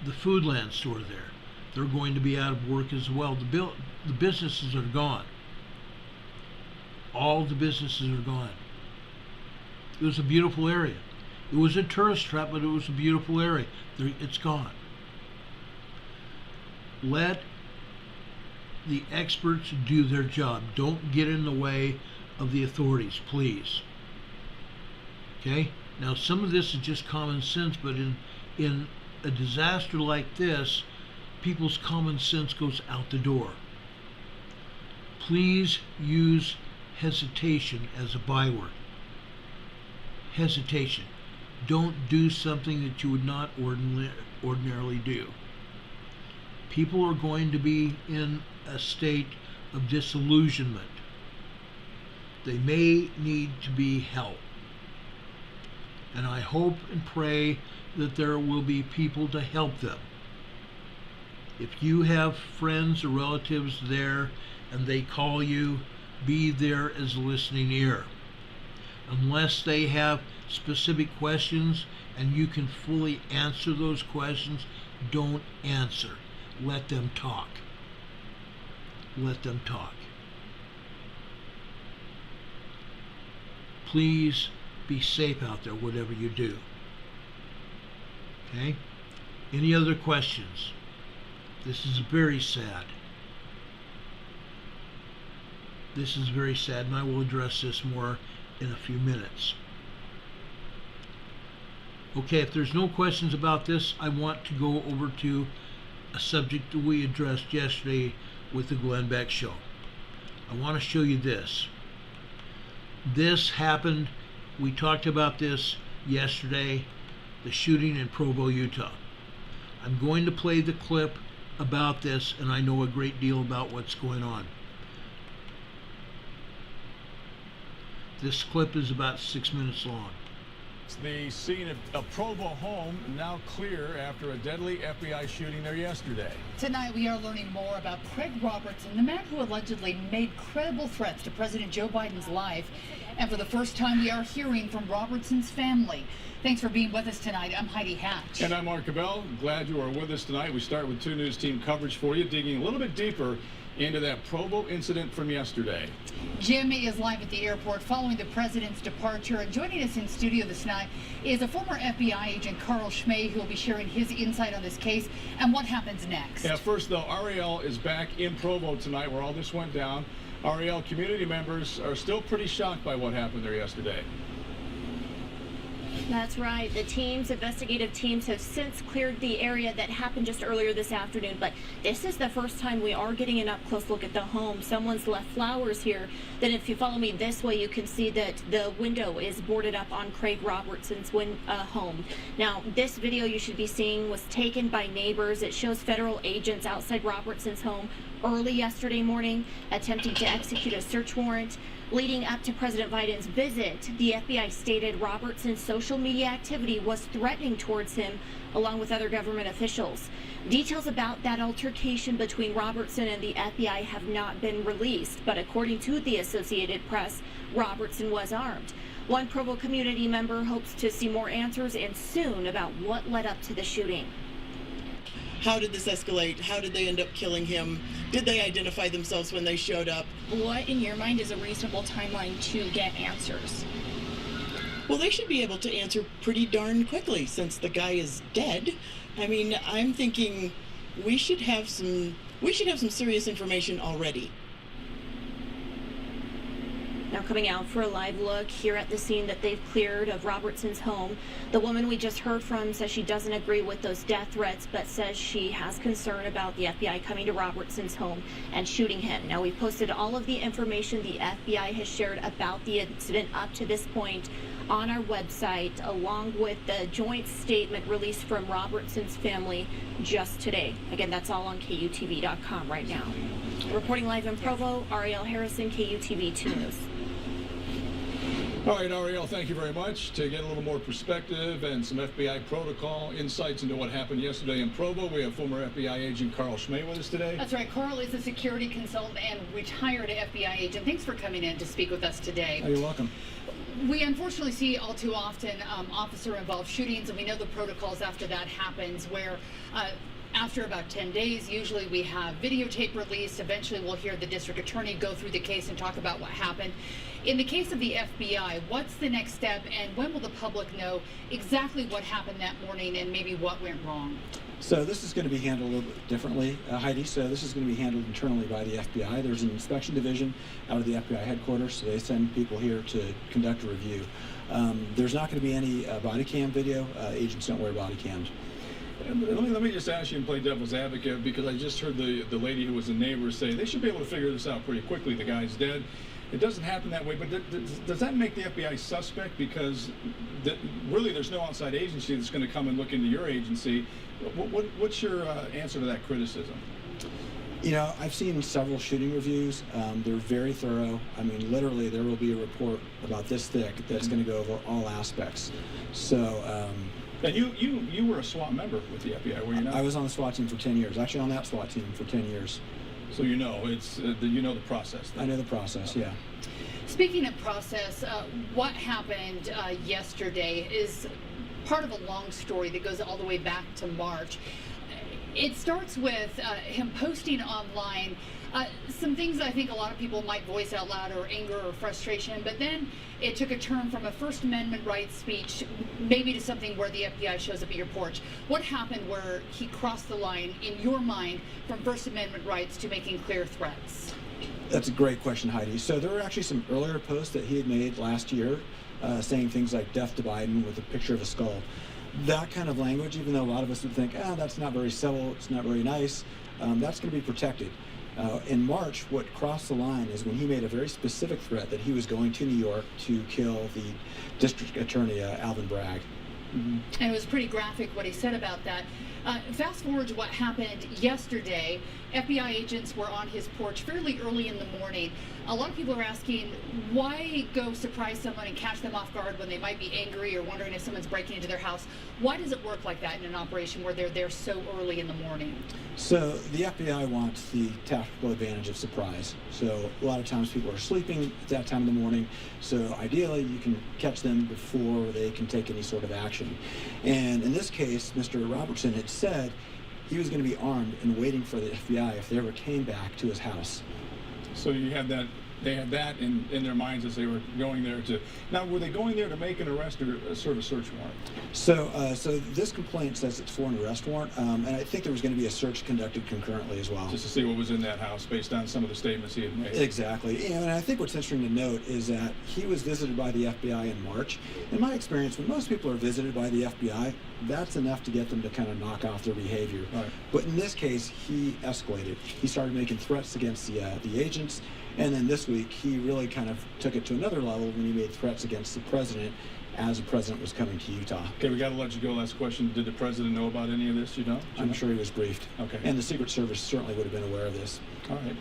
S1: the Foodland store there, they're going to be out of work as well. The businesses are gone. All the businesses are gone. It was a beautiful area. It was a tourist trap, but it was a beautiful area. It's gone. Let the experts do their job. Don't get in the way of the authorities, please. Okay? Now, some of this is just common sense, but in a disaster like this, people's common sense goes out the door. Please use hesitation as a byword. Hesitation. Don't do something that you would not ordinarily do. People are going to be in a state of disillusionment. They may need to be helped. And I hope and pray that there will be people to help them. If you have friends or relatives there and they call you, be there as a listening ear. Unless they have specific questions and you can fully answer those questions, don't answer. Let them talk. Let them talk. Please be safe out there, whatever you do. Okay? Any other questions? This is very sad. This is very sad, and I will address this more in a few minutes. Okay, if there's no questions about this, I want to go over to a subject that we addressed yesterday with the Glenn Beck Show. I want to show you this. This happened, we talked about this yesterday, the shooting in Provo, Utah. I'm going to play the clip about this, and I know a great deal about what's going on. This clip is about 6 minutes long.
S10: The scene of a Provo home now clear after a deadly FBI shooting there yesterday.
S14: Tonight we are learning more about Craig Robertson, the man who allegedly made credible threats to President Joe Biden's life. And for the first time we are hearing from Robertson's family. Thanks for being with us tonight. I'm Heidi Hatch.
S10: And I'm Mark Cabell. Glad you are with us tonight. We start with 2 News team coverage for you, digging a little bit deeper into that Provo incident from yesterday.
S14: Jim is live at the airport following the president's departure, and joining us in studio this night is a former FBI agent, Carl Schmay, who will be sharing his insight on this case and what happens next.
S10: Yeah, first though, Ariel is back in Provo tonight where all this went down. Ariel, community members are still pretty shocked by what happened there yesterday.
S15: That's right. The investigative teams have since cleared the area that happened just earlier this afternoon. But this is the first time we are getting an up-close look at the home. Someone's left flowers here. Then if you follow me this way, you can see that the window is boarded up on Craig Robertson's home. Now, this video you should be seeing was taken by neighbors. It shows federal agents outside Robertson's home early yesterday morning attempting to execute a search warrant. Leading up to President Biden's visit, the FBI stated Robertson's social media activity was threatening towards him, along with other government officials. Details about that altercation between Robertson and the FBI have not been released, but according to the Associated Press, Robertson was armed. One Provo community member hopes to see more answers and soon about what led up to the shooting.
S16: How did this escalate? How did they end up killing him? Did they identify themselves when they showed up?
S17: What, in your mind, is a reasonable timeline to get answers?
S16: Well, they should be able to answer pretty darn quickly since the guy is dead. I mean, I'm thinking we should have some serious information already.
S15: Now coming out for a live look here at the scene that they've cleared of Robertson's home. The woman we just heard from says she doesn't agree with those death threats, but says she has concern about the FBI coming to Robertson's home and shooting him. Now we've posted all of the information the FBI has shared about the incident up to this point on our website, along with the joint statement released from Robertson's family just today. Again, that's all on KUTV.com right now. Reporting live in Provo, Ariel Harrison, KUTV 2 News.
S10: All right, Ariel, thank you very much. To get a little more perspective and some FBI protocol insights into what happened yesterday in Provo, we have former FBI agent Carl Schmay with us today.
S14: That's right. Carl is a security consultant and retired FBI agent. Thanks for coming in to speak with us today.
S10: Oh, you're welcome.
S14: We unfortunately see all too often officer-involved shootings, and we know the protocols after that happens where after about 10 days, usually we have videotape released. Eventually we'll hear the district attorney go through the case and talk about what happened. In the case of the FBI, what's the next step, and when will the public know exactly what happened that morning and maybe what went wrong?
S18: So this is going to be handled a little bit differently, Heidi. So this is going to be handled internally by the FBI. There's an inspection division out of the FBI headquarters, so they send people here to conduct a review. There's not going to be any body cam video. Agents don't wear body cams.
S10: Let me just ask you and play devil's advocate, because I just heard the lady who was a neighbor say they should be able to figure this out pretty quickly. The guy's dead. It doesn't happen that way, but does that make the FBI suspect? Because really there's no outside agency that's going to come and look into your agency. What's your answer to that criticism?
S18: You know, I've seen several shooting reviews. They're very thorough. I mean, literally, there will be a report about this thick that's going to go over all aspects. So.
S10: And you were a SWAT member with the FBI, were you not?
S18: I was on the SWAT team for 10 years. Actually, on that SWAT team for 10 years.
S10: So you know you know the process. Then.
S18: I know the process. Yeah.
S14: Speaking of process, what happened yesterday is part of a long story that goes all the way back to March. It starts with him posting online some things I think a lot of people might voice out loud, or anger or frustration, but then it took a turn from a First Amendment rights speech maybe to something where the FBI shows up at your porch. What happened where he crossed the line, in your mind, from First Amendment rights to making clear threats?
S18: That's a great question, Heidi. So there were actually some earlier posts that he had made last year saying things like death to Biden with a picture of a skull. That kind of language, even though a lot of us would think, that's not very civil, it's not very nice, that's going to be protected. In March, what crossed the line is when he made a very specific threat that he was going to New York to kill the district attorney, Alvin Bragg.
S14: Mm-hmm. And it was pretty graphic what he said about that. Fast forward to what happened yesterday. FBI agents were on his porch fairly early in the morning. A lot of people are asking, why go surprise someone and catch them off guard when they might be angry or wondering if someone's breaking into their house? Why does it work like that in an operation where they're there so early in the morning?
S18: So the FBI wants the tactical advantage of surprise. So a lot of times people are sleeping at that time of the morning. So ideally you can catch them before they can take any sort of action. And in this case, Mr. Robertson had said he was going to be armed and waiting for the FBI if they ever came back to his house.
S10: So you had that. They had that in their minds as they were going there to. Now, were they going there to make an arrest or serve a search warrant?
S18: So this complaint says it's for an arrest warrant, and I think there was going to be a search conducted concurrently as well.
S10: Just to see what was in that house based on some of the statements he had made.
S18: Exactly. And I think what's interesting to note is that he was visited by the FBI in March. In my experience, when most people are visited by the FBI, that's enough to get them to kind of knock off their behavior.
S10: Right.
S18: But in this case, he escalated. He started making threats against the agents. And then this week, he really kind of took it to another level when he made threats against the president as the president was coming to Utah.
S10: Okay, we got to let you go. Last question. Did the president know about any of this? You know?
S18: I'm sure he was briefed.
S10: Okay.
S18: And the Secret Service certainly would have been aware of this.
S10: All right.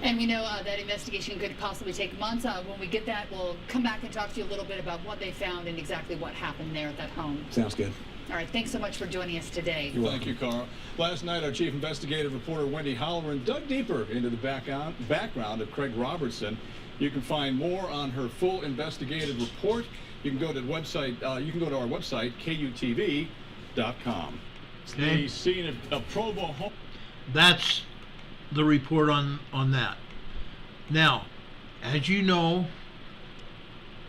S14: And we know that investigation could possibly take months. When we get that, we'll come back and talk to you a little bit about what they found and exactly what happened there at that home.
S18: Sounds good.
S14: All right, thanks so much for joining us today.
S10: Thank you, Carl. Last night, our chief investigative reporter, Wendy Holloran, dug deeper into the background of Craig Robertson. You can find more on her full investigative report. You can go to the website. You can go to our website, KUTV.com.
S1: Okay.
S10: The scene of Provo home.
S1: That's the report on that. Now, as you know,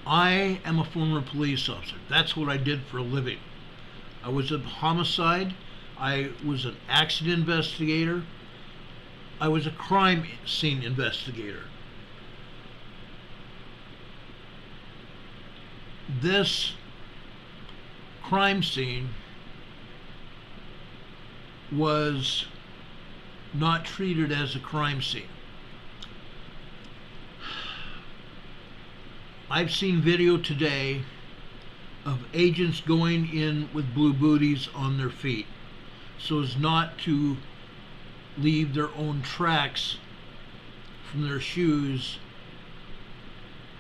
S1: I am a former police officer. That's what I did for a living. I was a homicide. I was an accident investigator. I was a crime scene investigator. This crime scene was not treated as a crime scene. I've seen video today of agents going in with blue booties on their feet so as not to leave their own tracks from their shoes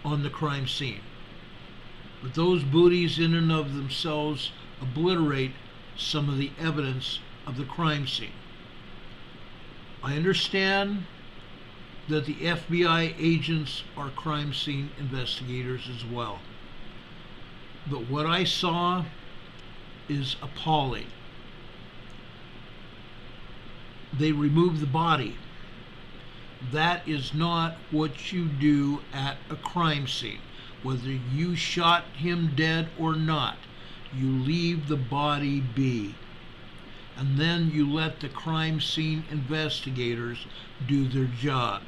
S1: on the crime scene. But those booties in and of themselves obliterate some of the evidence of the crime scene. I understand that the FBI agents are crime scene investigators as well. But what I saw is appalling. They removed the body. That is not what you do at a crime scene. Whether you shot him dead or not, you leave the body be. And then you let the crime scene investigators do their job.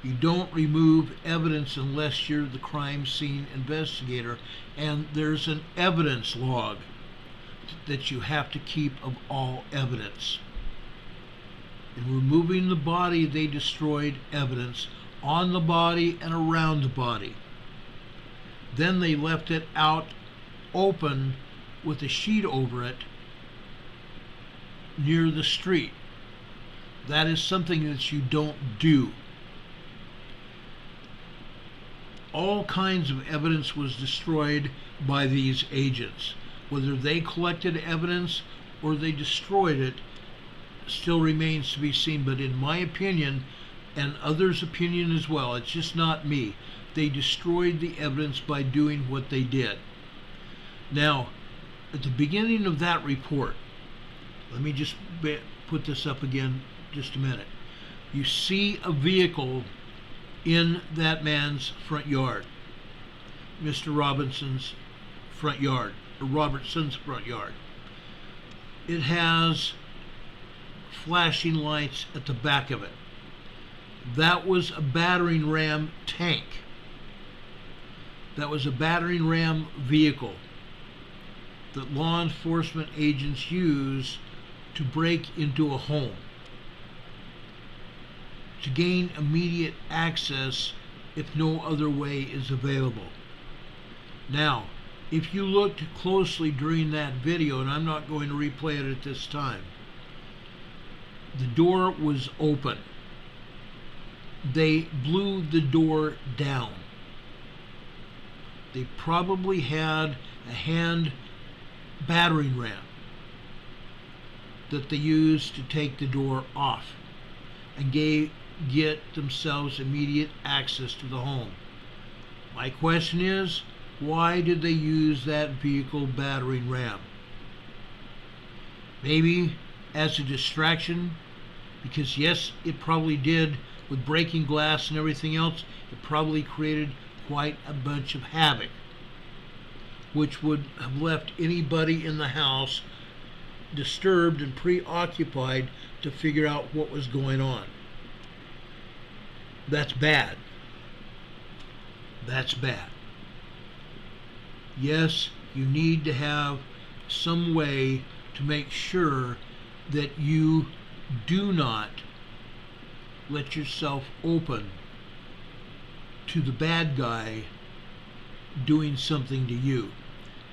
S1: You don't remove evidence unless you're the crime scene investigator, and there's an evidence log that you have to keep of all evidence. In removing the body, they destroyed evidence on the body and around the body. Then they left it out open with a sheet over it near the street. That is something that you don't do. All kinds of evidence was destroyed by these agents. Whether they collected evidence or they destroyed it still remains to be seen. But in my opinion, and others' opinion as well, it's just not me, they destroyed the evidence by doing what they did. Now, at the beginning of that report, let me just put this up again just a minute. You see a vehicle in that man's front yard, Mr. Robinson's front yard, or Robertson's front yard. It has flashing lights at the back of it. That was a battering ram tank. That was a battering ram vehicle that law enforcement agents use to break into a home, to gain immediate access if no other way is available. Now, if you looked closely during that video, and I'm not going to replay it at this time, the door was open. They blew the door down. They probably had a hand battering ram that they used to take the door off and get themselves immediate access to the home. My question is, why did they use that vehicle battering ram? Maybe as a distraction, because yes, it probably did, with breaking glass and everything else, it probably created quite a bunch of havoc, which would have left anybody in the house disturbed and preoccupied to figure out what was going on. That's bad. That's bad. Yes, you need to have some way to make sure that you do not let yourself open to the bad guy doing something to you.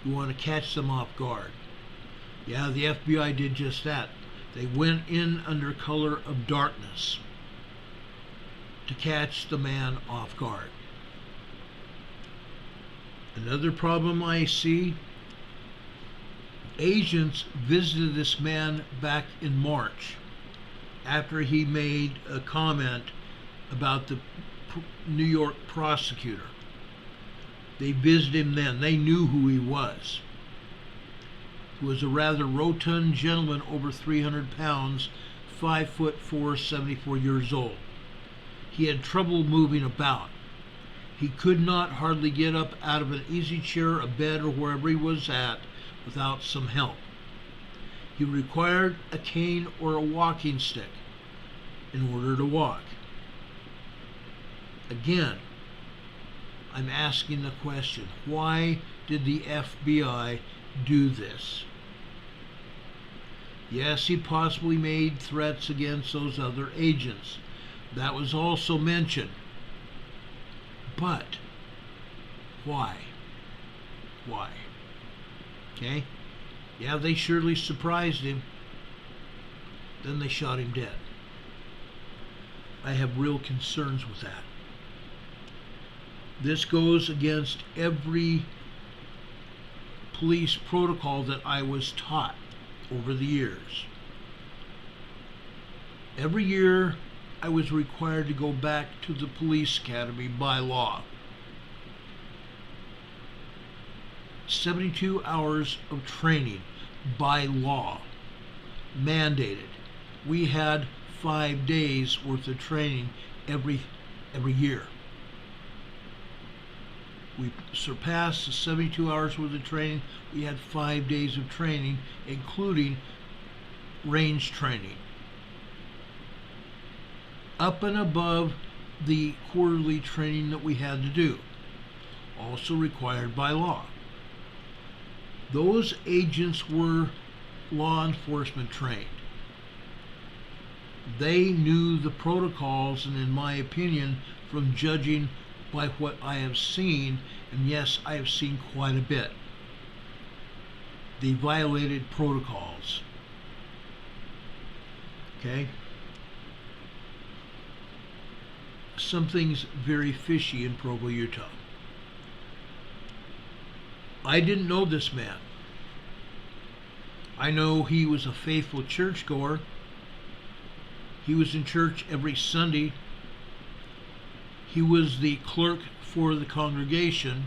S1: You want to catch them off guard. Yeah, the FBI did just that. They went in under color of darkness to catch the man off guard. Another problem I see, agents visited this man back in March after he made a comment about the New York prosecutor. They visited him then. They knew who he was. He was a rather rotund gentleman, over 300 pounds, 5'4", 74 years old. He had trouble moving about. He could not hardly get up out of an easy chair, a bed, or wherever he was at without some help. He required a cane or a walking stick in order to walk. Again, I'm asking the question, why did the FBI do this? Yes, he possibly made threats against those other agents. That was also mentioned. But why? Why? Okay? Yeah, they surely surprised him. Then they shot him dead. I have real concerns with that. This goes against every police protocol that I was taught over the years. Every year I was required to go back to the police academy by law. 72 hours of training by law, mandated. We had 5 days worth of training every year. We surpassed the 72 hours worth of training. We had 5 days of training, including range training, up and above the quarterly training that we had to do, also required by law. Those agents were law enforcement trained. They knew the protocols, and in my opinion, from judging by what I have seen, and yes, I have seen quite a bit, they violated protocols. Okay? something's very fishy in Provo, Utah. I didn't know this man. I know he was a faithful churchgoer. He was in church every Sunday. He was the clerk for the congregation.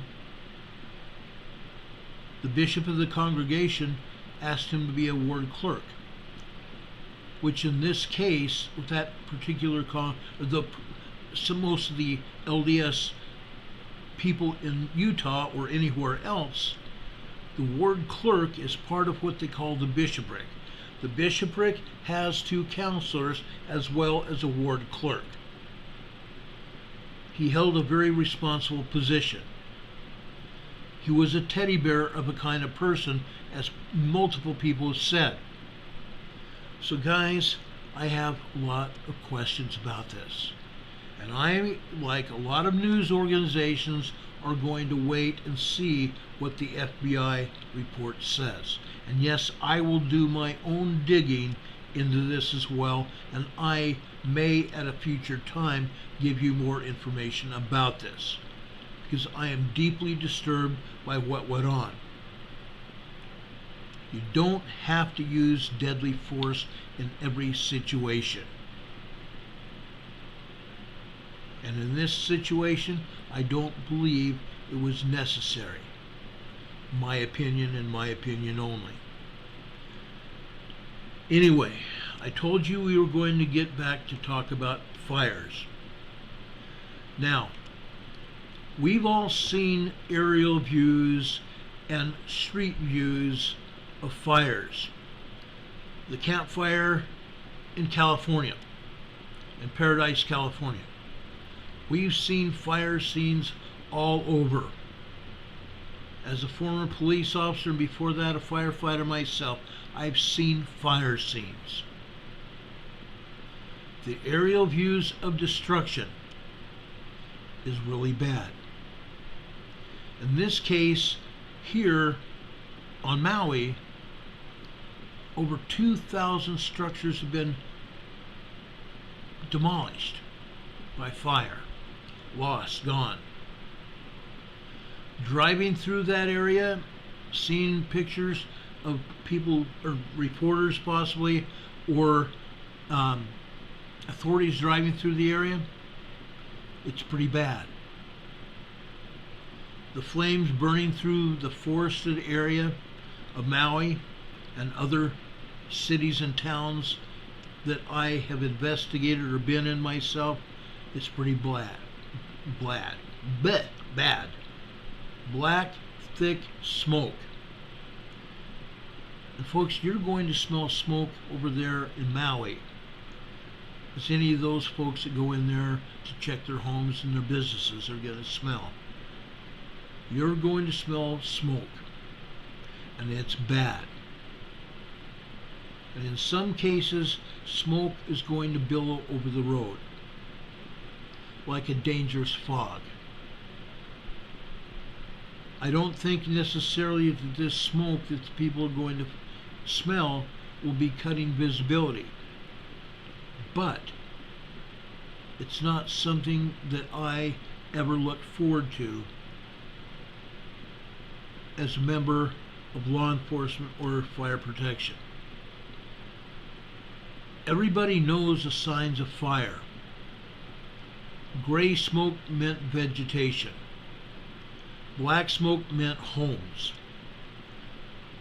S1: The bishop of the congregation asked him to be a ward clerk, which in this case, with that particular most of the LDS people in Utah or anywhere else, the ward clerk is part of what they call the bishopric. The bishopric has 2 counselors as well as a ward clerk. He held a very responsible position. He was a teddy bear of a kind of person, as multiple people have said. So guys, I have a lot of questions about this. And I, like a lot of news organizations, are going to wait and see what the FBI report says. And yes, I will do my own digging into this as well, and I may at a future time give you more information about this, because I am deeply disturbed by what went on. You don't have to use deadly force in every situation. And in this situation, I don't believe it was necessary. My opinion and my opinion only. Anyway, I told you we were going to get back to talk about fires. Now, we've all seen aerial views and street views of fires. The Camp Fire in California, in Paradise, California. We've seen fire scenes all over. As a former police officer and before that a firefighter myself, I've seen fire scenes. The aerial views of destruction is really bad. In this case, here on Maui, over 2,000 structures have been demolished by fire, lost, gone. Driving through that area, seeing pictures of people, or reporters possibly, or authorities driving through the area, it's pretty bad. The flames burning through the forested area of Maui and other cities and towns that I have investigated or been in myself, it's pretty bad. Black, thick smoke. And folks, you're going to smell smoke over there in Maui. As any of those folks that go in there to check their homes and their businesses are going to smell. You're going to smell smoke. And it's bad. And in some cases, smoke is going to billow over the road like a dangerous fog. I don't think necessarily that this smoke that people are going to smell will be cutting visibility. But it's not something that I ever look forward to as a member of law enforcement or fire protection. Everybody knows the signs of fire. Gray smoke meant vegetation. Black smoke meant homes,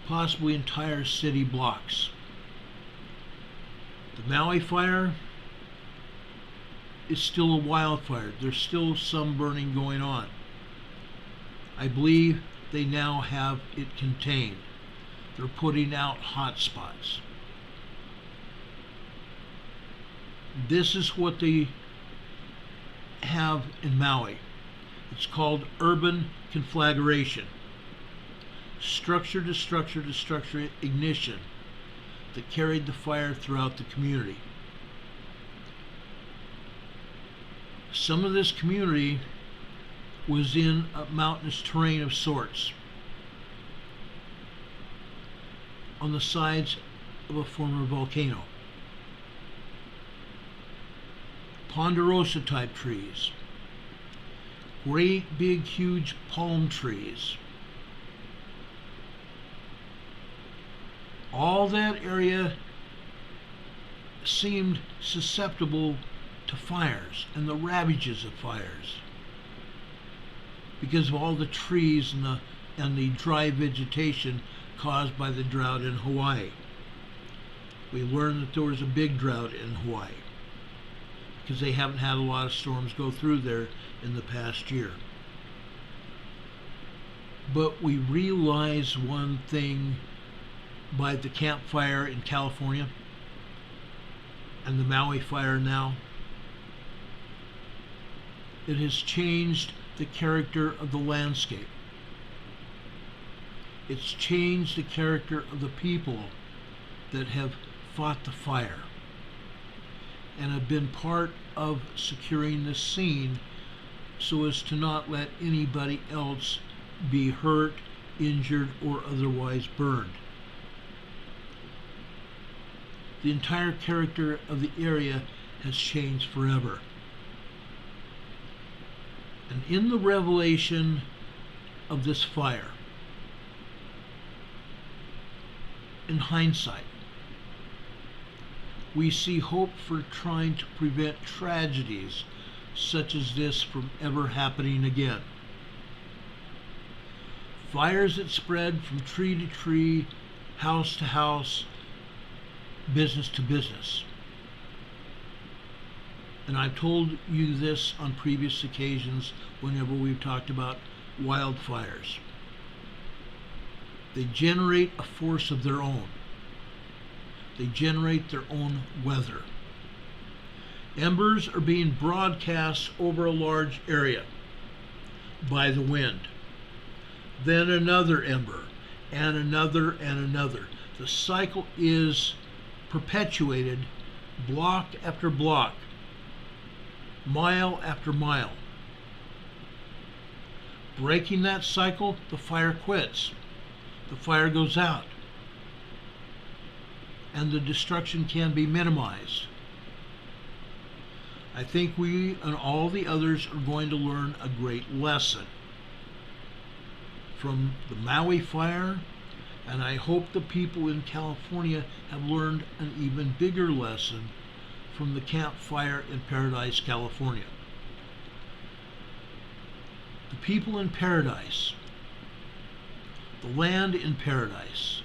S1: possibly entire city blocks. The Maui fire is still a wildfire. There's still some burning going on. I believe they now have it contained. They're putting out hot spots. This is what they have in Maui. It's called urban conflagration. Structure to structure to structure ignition that carried the fire throughout the community. Some of this community was in a mountainous terrain of sorts, on the sides of a former volcano. ponderosa type trees, great big huge palm trees. All that area seemed susceptible to fires and the ravages of fires because of all the trees and the dry vegetation caused by the drought in Hawaii. We learned that there was a big drought in Hawaii because they haven't had a lot of storms go through there in the past year. But we realized one thing by the Camp Fire in California and the Maui fire now. It has changed the character of the landscape. It's changed the character of the people that have fought the fire and have been part of securing the scene so as to not let anybody else be hurt, injured, or otherwise burned. The entire character of the area has changed forever. And in the revelation of this fire, in hindsight, we see hope for trying to prevent tragedies such as this from ever happening again. Fires that spread from tree to tree, house to house, business to business. And I've told you this on previous occasions whenever we've talked about wildfires. They generate a force of their own. They generate their own weather. Embers are being broadcast over a large area by the wind. Then another ember, and another and another. The cycle is perpetuated block after block, mile after mile. Breaking that cycle, the fire quits. The fire goes out. And the destruction can be minimized. I think we and all the others are going to learn a great lesson from the Maui fire, and I hope the people in California have learned an even bigger lesson from the Camp Fire in Paradise, California. The people in Paradise, the land in Paradise,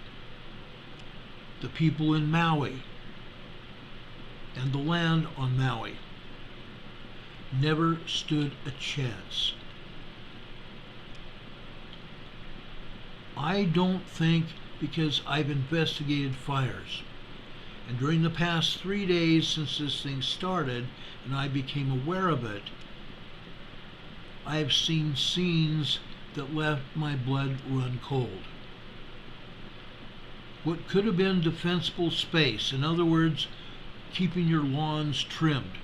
S1: the people in Maui, and the land on Maui never stood a chance. I don't think, because I've investigated fires, and during the past 3 days since this thing started and I became aware of it, I've seen scenes that left my blood run cold. What could have been defensible space, in other words, keeping your lawns trimmed,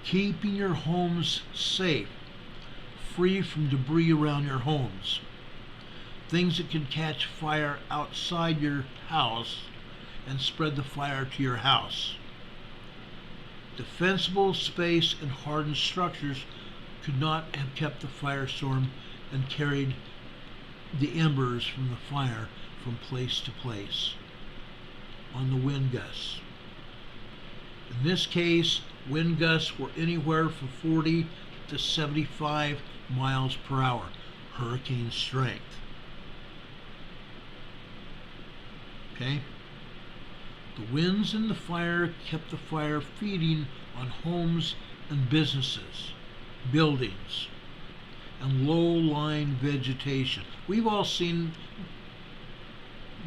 S1: keeping your homes safe, free from debris around your homes, things that can catch fire outside your house and spread the fire to your house. Defensible space and hardened structures could not have kept the firestorm and carried the embers from the fire from place to place on the wind gusts. In this case, wind gusts were anywhere from 40 to 75 miles per hour, hurricane strength. Okay? The winds and the fire kept the fire feeding on homes and businesses, buildings, and low-lying vegetation. We've all seen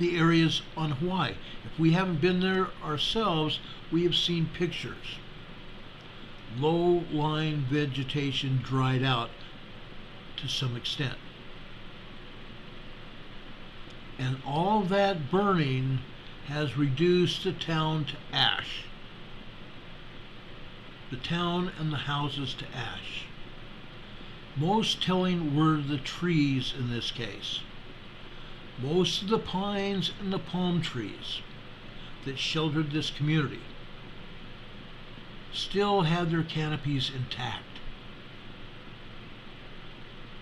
S1: the areas on Hawaii. If we haven't been there ourselves, we have seen pictures. Low-lying vegetation dried out to some extent. And all that burning has reduced the town to ash. The town and the houses to ash. Most telling were the trees in this case. Most of the pines and the palm trees that sheltered this community. still had their canopies intact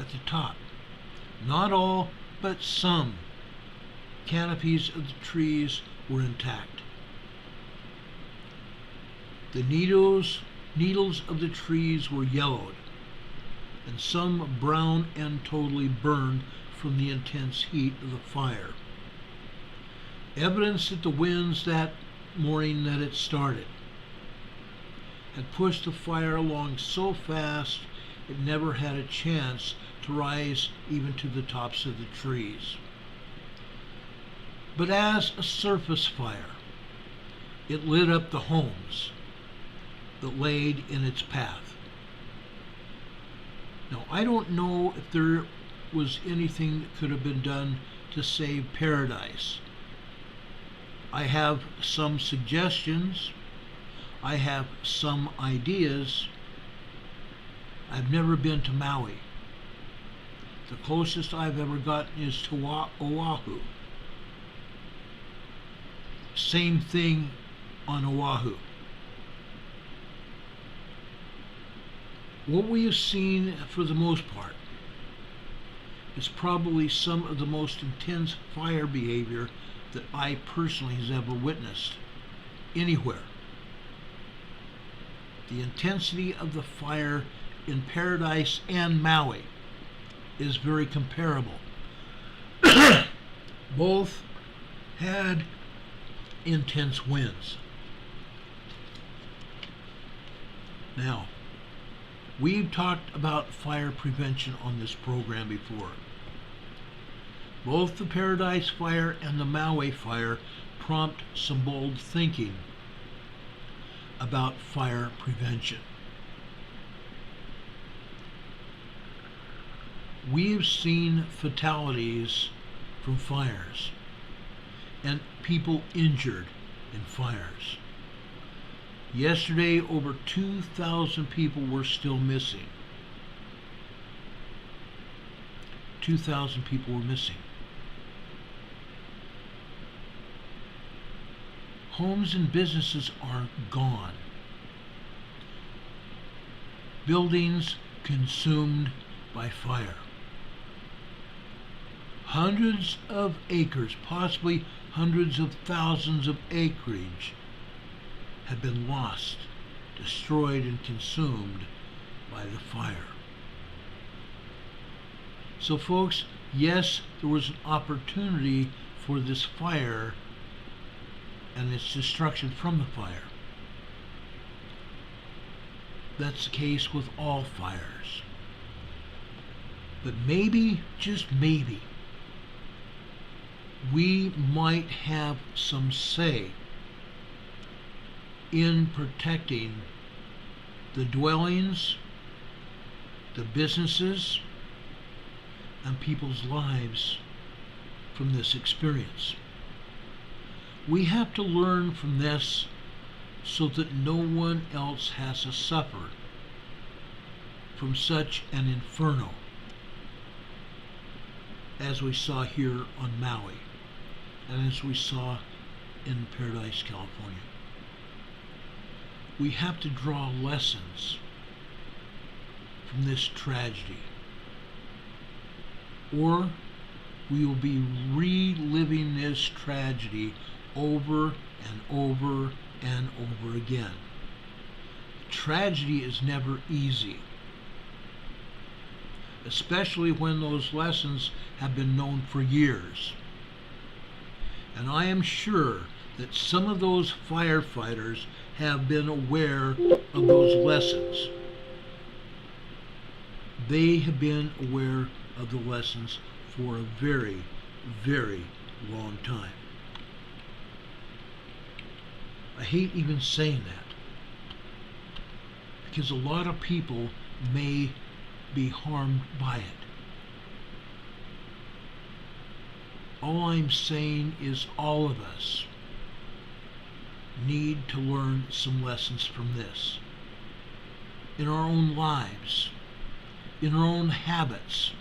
S1: at the top. Not all, but some canopies of the trees were intact. The needles of the trees were yellowed, and some brown and totally burned from the intense heat of the fire. Evidence that the winds that morning that it started had pushed the fire along so fast it never had a chance to rise even to the tops of the trees. But as a surface fire, it lit up the homes that laid in its path. Now, I don't know if there was anything that could have been done to save paradise. I have some suggestions. I have some ideas. I've never been to Maui. The closest I've ever gotten is to Oahu. Same thing on Oahu. What we have seen, for the most part, is probably some of the most intense fire behavior that I personally has ever witnessed anywhere. The intensity of the fire in Paradise and Maui is very comparable. Both had intense winds. Now, we've talked about fire prevention on this program before. Both the Paradise Fire and the Maui Fire prompt some bold thinking about fire prevention. We've seen fatalities from fires and people injured in fires. Yesterday, over 2,000 people were still missing. 2,000 people were missing. Homes and businesses are gone. Buildings consumed by fire. Hundreds of acres, possibly hundreds of thousands of acreage, have been lost, destroyed, and consumed by the fire. So folks, yes, there was an opportunity for this fire and its destruction from the fire. That's the case with all fires. But maybe, just maybe, we might have some say in protecting the dwellings, the businesses, and people's lives from this experience. We have to learn from this so that no one else has to suffer from such an inferno as we saw here on Maui and as we saw in Paradise, California. We have to draw lessons from this tragedy, or we will be reliving this tragedy over and over and over again. Tragedy is never easy, especially when those lessons have been known for years. And I am sure that some of those firefighters have been aware of those lessons. They have been aware of the lessons for a very, very long time. I hate even saying that, because a lot of people may be harmed by it. All I'm saying is all of us need to learn some lessons from this. In our own lives, in our own habits,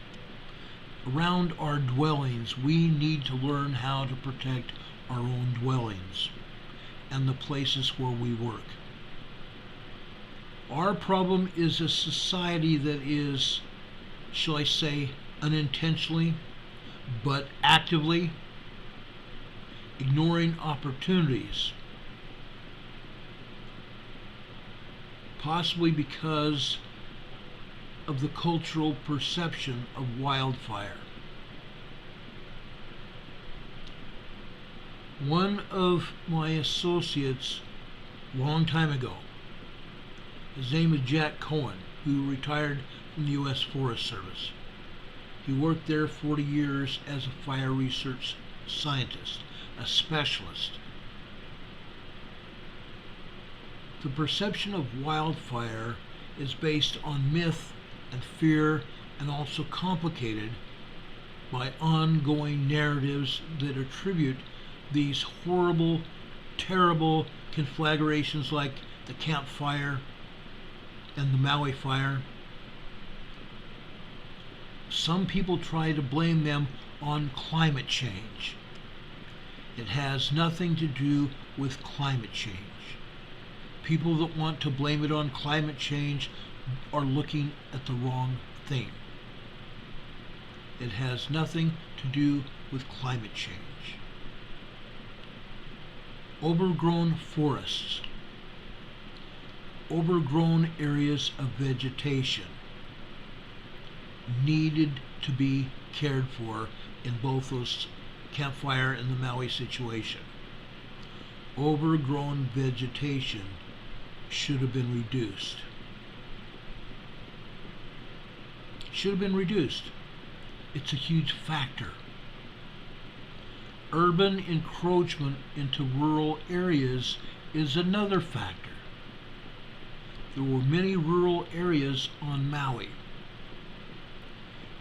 S1: around our dwellings, we need to learn how to protect our own dwellings and the places where we work. Our problem is a society that is, shall I say, unintentionally, but actively ignoring opportunities, possibly because of the cultural perception of wildfire. One of my associates, long time ago, his name is Jack Cohen, who retired from the U.S. Forest Service. He worked there 40 years as a fire research scientist, a specialist. The perception of wildfire is based on myth and fear, and also complicated by ongoing narratives that attribute these horrible, terrible conflagrations like the Camp Fire and the Maui fire. Some people try to blame them on climate change. It has nothing to do with climate change. People that want to blame it on climate change are looking at the wrong thing. It has nothing to do with climate change. Overgrown forests, overgrown areas of vegetation needed to be cared for in both those Camp Fire and the Maui situation. Overgrown vegetation should have been reduced. Should have been reduced. It's a huge factor. Urban encroachment into rural areas is another factor. There were many rural areas on Maui.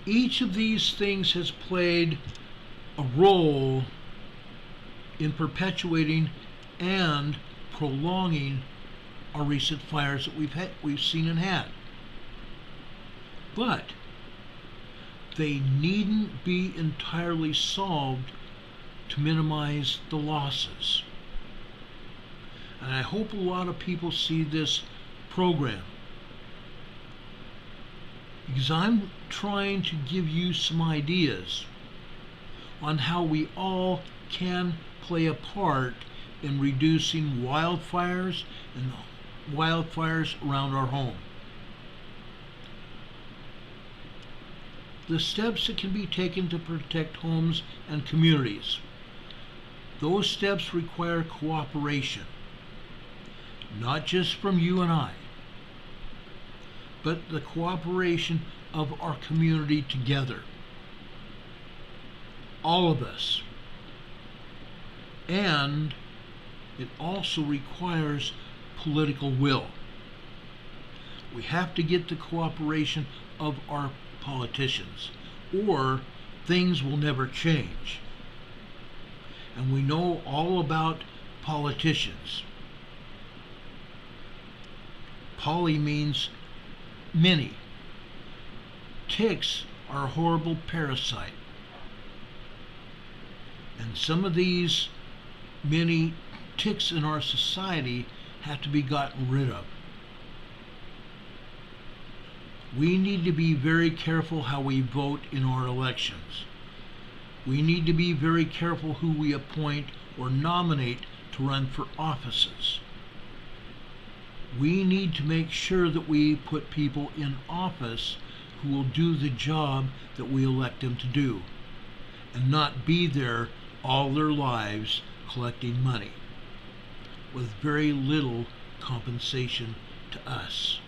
S1: Each of these things has played a role in perpetuating and prolonging our recent fires that we've seen and had. But they needn't be entirely solved to minimize the losses. And I hope a lot of people see this program, because I'm trying to give you some ideas on how we all can play a part in reducing wildfires and wildfires around our home. The steps that can be taken to protect homes and communities. Those steps require cooperation, not just from you and I, but the cooperation of our community together. All of us. And it also requires political will. We have to get the cooperation of our politicians, or things will never change. And we know all about politicians. Poly means many. Ticks are a horrible parasite. And some of these many ticks in our society have to be gotten rid of. We need to be very careful how we vote in our elections. We need to be very careful who we appoint or nominate to run for offices. We need to make sure that we put people in office who will do the job that we elect them to do, and not be there all their lives collecting money with very little compensation to us.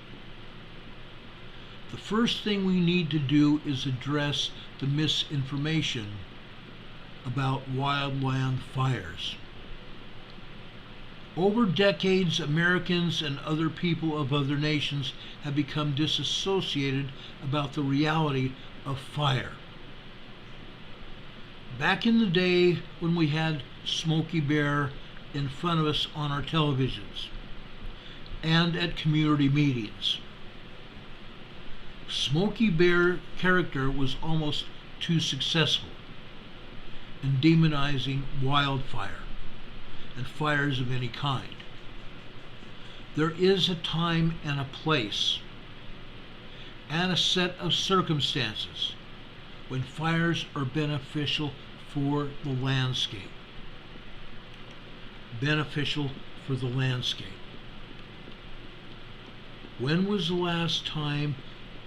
S1: The first thing we need to do is address the misinformation about wildland fires. Over decades, Americans and other people of other nations have become disassociated about the reality of fire. Back in the day when we had Smokey Bear in front of us on our televisions and at community meetings, Smokey Bear character was almost too successful in demonizing wildfire and fires of any kind. There is a time and a place and a set of circumstances when fires are beneficial for the landscape. Beneficial for the landscape. When was the last time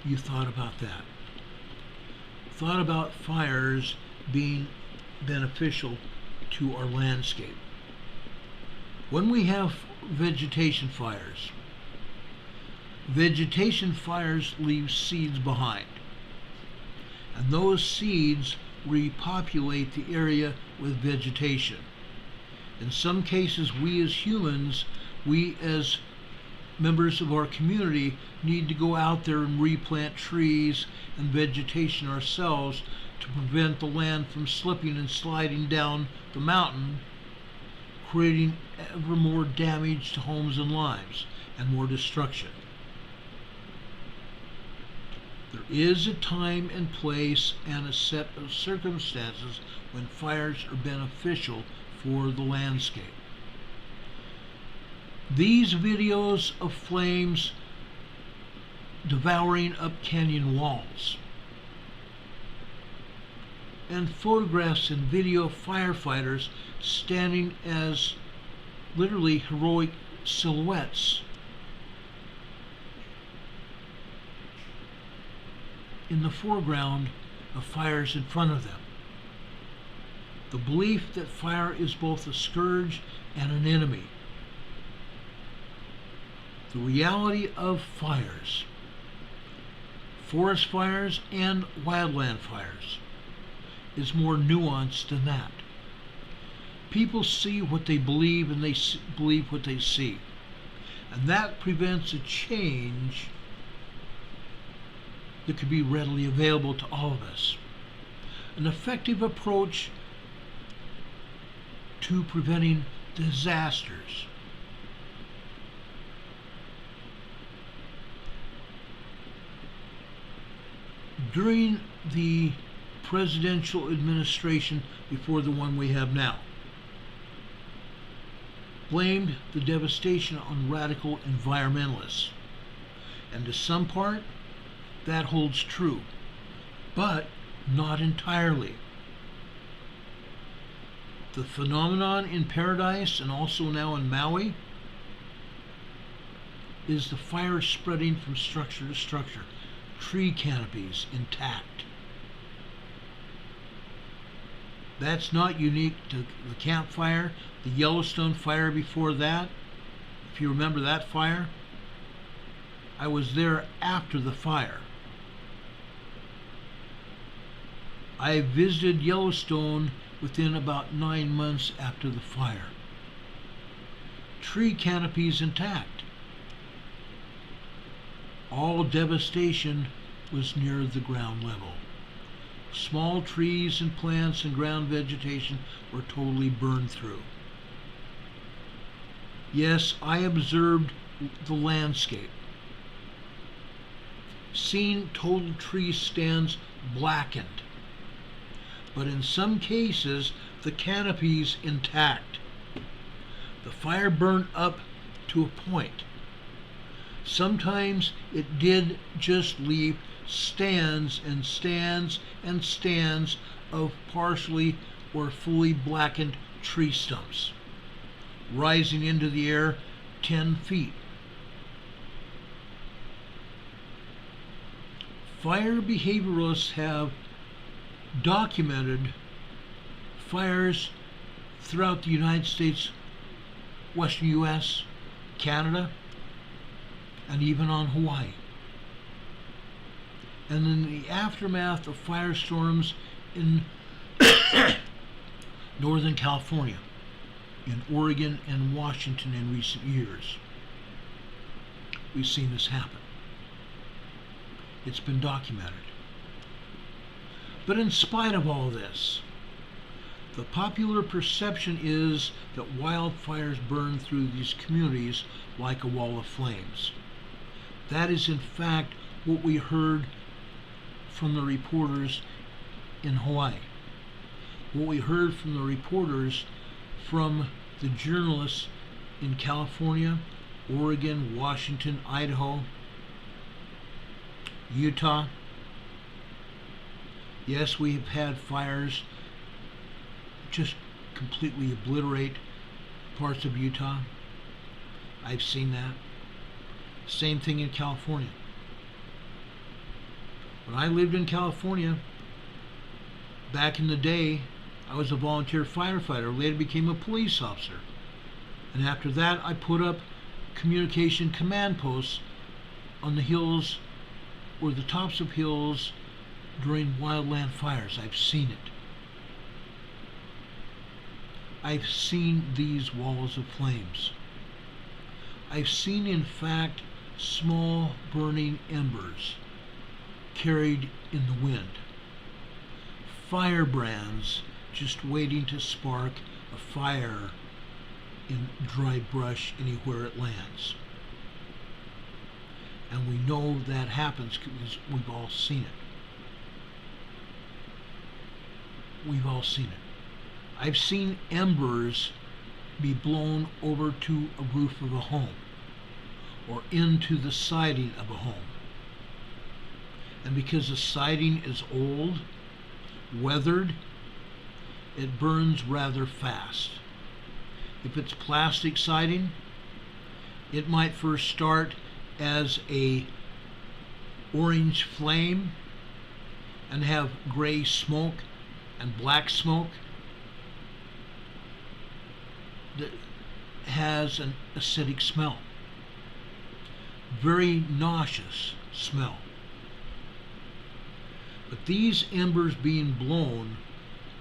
S1: you thought about that? Thought about fires being beneficial to our landscape? When we have vegetation fires leave seeds behind, and those seeds repopulate the area with vegetation. In some cases, we as humans, we as members of our community, need to go out there and replant trees and vegetation ourselves to prevent the land from slipping and sliding down the mountain, creating ever more damage to homes and lives and more destruction. There is a time and place and a set of circumstances when fires are beneficial for the landscape. These videos of flames devouring up canyon walls and photographs and video of firefighters standing as literally heroic silhouettes in the foreground of fires in front of them. The belief that fire is both a scourge and an enemy. The reality of fires, forest fires and wildland fires, is more nuanced than that. People see what they believe and they believe what they see. And that prevents a change that could be readily available to all of us. An effective approach to preventing disasters. During the presidential administration before the one we have now, blamed the devastation on radical environmentalists. And to some part, that holds true, but not entirely. The phenomenon in Paradise and also now in Maui is the fire spreading from structure to structure, tree canopies intact. That's not unique to the Camp Fire, the Yellowstone fire before that. If you remember that fire, I was there after the fire. I visited Yellowstone within about 9 months after the fire. Tree canopies intact. All devastation was near the ground level. Small trees and plants and ground vegetation were totally burned through. Yes, I observed the landscape. Seen total tree stands blackened. But in some cases, the canopies intact. The fire burned up to a point. Sometimes it did just leave stands and stands and stands of partially or fully blackened tree stumps, rising into the air 10 feet. Fire behavioralists have documented fires throughout the United States, Western U.S., Canada, and even on Hawaii. And in the aftermath of firestorms in Northern California, in Oregon and Washington in recent years, we've seen this happen. It's been documented. But in spite of all this, the popular perception is that wildfires burn through these communities like a wall of flames. That is in fact what we heard from the reporters in Hawaii. What we heard from the reporters from the journalists in California Oregon, Washington, Idaho, Utah. Yes, we have had fires just completely obliterate parts of Utah. I've seen that. Same thing in California. When I lived in California, back in the day, I was a volunteer firefighter, later became a police officer. And after that, I put up communication command posts on the hills or the tops of hills during wildland fires. I've seen it. I've seen these walls of flames. I've seen, in fact, small burning embers carried in the wind. Firebrands just waiting to spark a fire in dry brush anywhere it lands. And we know that happens because we've all seen it. We've all seen it. I've seen embers be blown over to a roof of a home or into the siding of a home. And because the siding is old, weathered, it burns rather fast. If it's plastic siding, it might first start as a orange flame and have gray smoke and black smoke that has an acidic smell. Very nauseous smell. But these embers being blown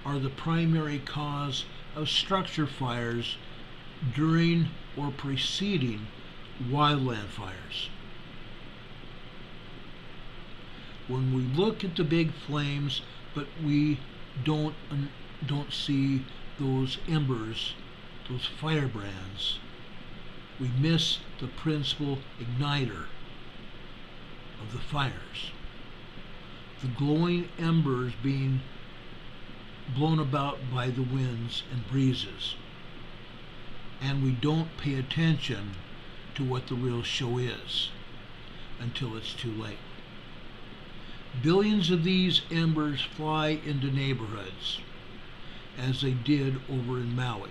S1: are the primary cause of structure fires during or preceding wildland fires. When we look at the big flames, but we don't see those embers, those firebrands, we miss the principal igniter of the fires. The glowing embers being blown about by the winds and breezes. And we don't pay attention to what the real show is until it's too late. Billions of these embers fly into neighborhoods, as they did over in Maui,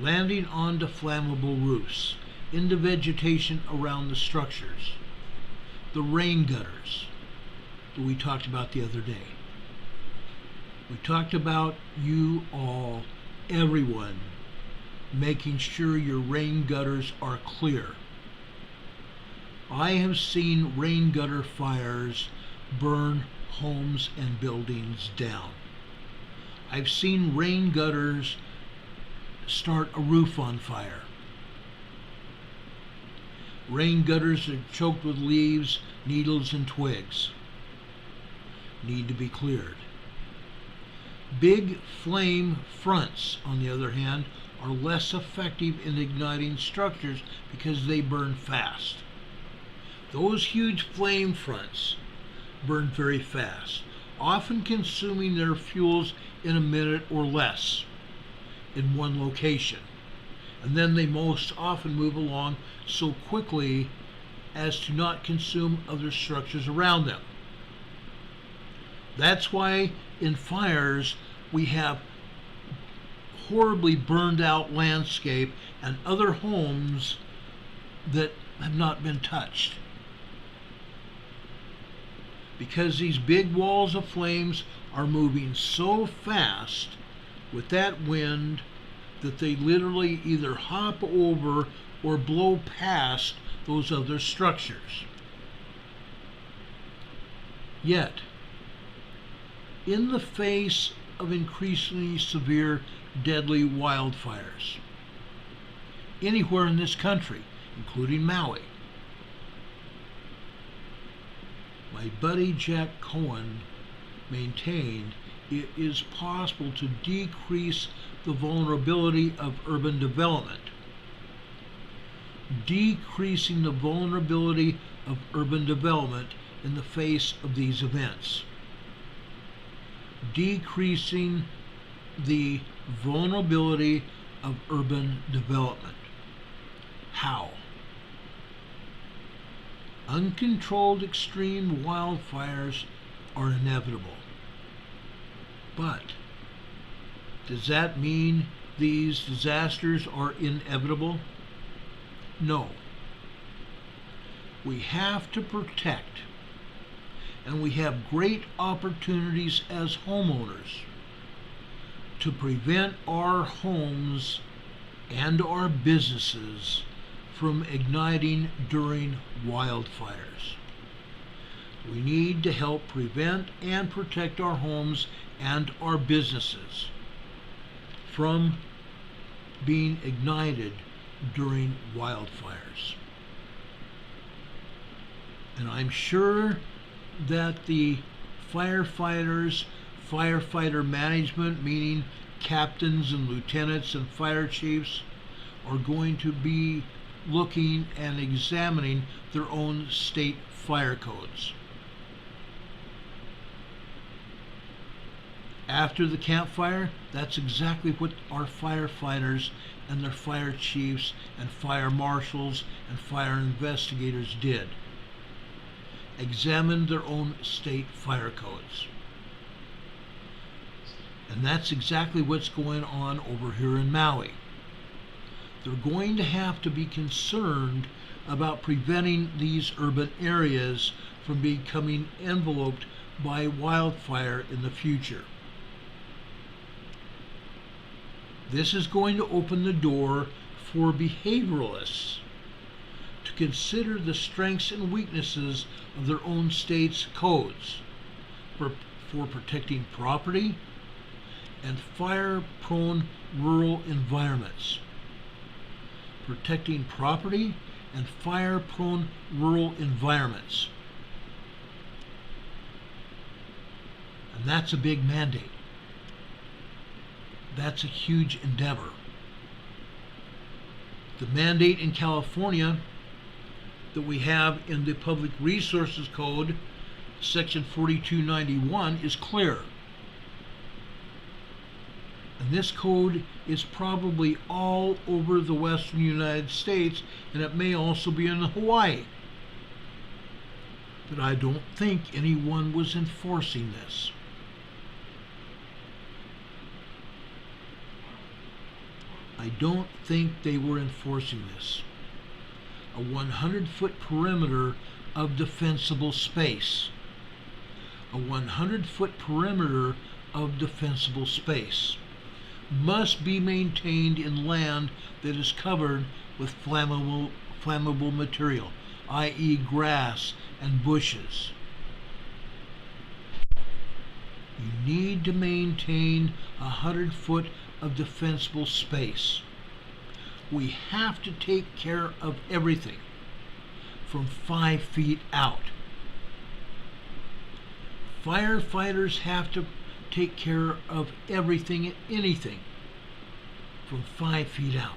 S1: landing onto flammable roofs, into vegetation around the structures, the rain gutters that we talked about the other day. We talked about you all, everyone, making sure your rain gutters are clear. I have seen rain gutter fires burn homes and buildings down. I've seen rain gutters start a roof on fire. Rain gutters are choked with leaves, needles, and twigs. Need to be cleared. Big flame fronts, on the other hand, are less effective in igniting structures because they burn fast. Those huge flame fronts burn very fast, often consuming their fuels in a minute or less in one location. And then they most often move along so quickly as to not consume other structures around them. That's why in fires we have horribly burned out landscape and other homes that have not been touched. Because these big walls of flames are moving so fast with that wind that they literally either hop over or blow past those other structures. Yet, in the face of increasingly severe, deadly wildfires, anywhere in this country, including Maui, my buddy Jack Cohen maintained it is possible to decrease the vulnerability of urban development. Decreasing the vulnerability of urban development in the face of these events. Decreasing the vulnerability of urban development. How? Uncontrolled extreme wildfires are inevitable. But does that mean these disasters are inevitable? No. We have to protect, and we have great opportunities as homeowners to prevent our homes and our businesses from igniting during wildfires. We need to help prevent and protect our homes and our businesses from being ignited during wildfires. And I'm sure that the firefighters, firefighter management, meaning captains and lieutenants and fire chiefs, are going to be looking and examining their own state fire codes. After the campfire, that's exactly what our firefighters and their fire chiefs and fire marshals and fire investigators did. Examined their own state fire codes. And that's exactly what's going on over here in Maui. They're going to have to be concerned about preventing these urban areas from becoming enveloped by wildfire in the future. This is going to open the door for behavioralists to consider the strengths and weaknesses of their own state's codes for protecting property and fire-prone rural environments. Protecting property and fire-prone rural environments. And that's a big mandate. That's a huge endeavor. The mandate in California that we have in the Public Resources Code, Section 4291, is clear. And this code is probably all over the western United States, and it may also be in Hawaii. But I don't think anyone was enforcing this. I don't think they were enforcing this. A 100-foot perimeter of defensible space. A 100-foot perimeter of defensible space must be maintained in land that is covered with flammable material, i.e. grass and bushes. You need to maintain 100 foot of defensible space. We have to take care of everything from 5 feet out. Firefighters have to take care of everything and anything from 5 feet out,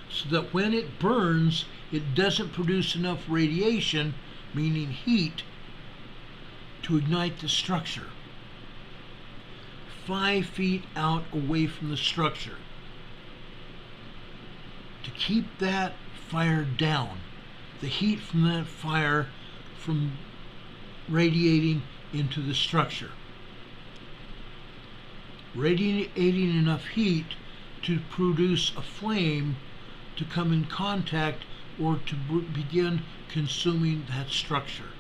S1: so that when it burns, it doesn't produce enough radiation, meaning heat, to ignite the structure. 5 feet out away from the structure. To keep that fire down, the heat from that fire from radiating into the structure. Radiating enough heat to produce a flame to come in contact or to begin consuming that structure.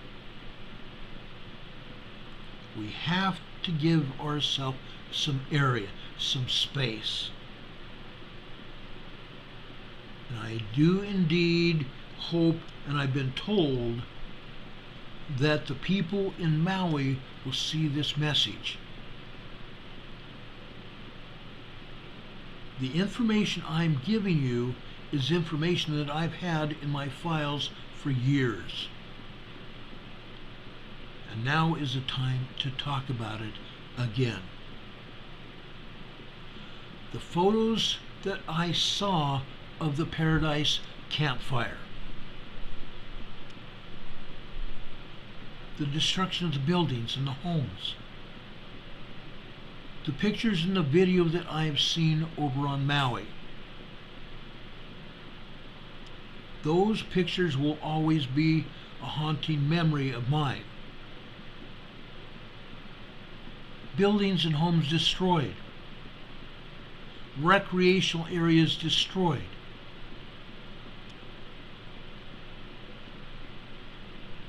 S1: We have to give ourselves some area, some space. And I do indeed hope, and I've been told, that the people in Maui will see this message. The information I'm giving you is information that I've had in my files for years. And now is the time to talk about it again. The photos that I saw of the Paradise campfire, the destruction of the buildings and the homes, the pictures and the video that I have seen over on Maui, those pictures will always be a haunting memory of mine. Buildings and homes destroyed. Recreational areas destroyed.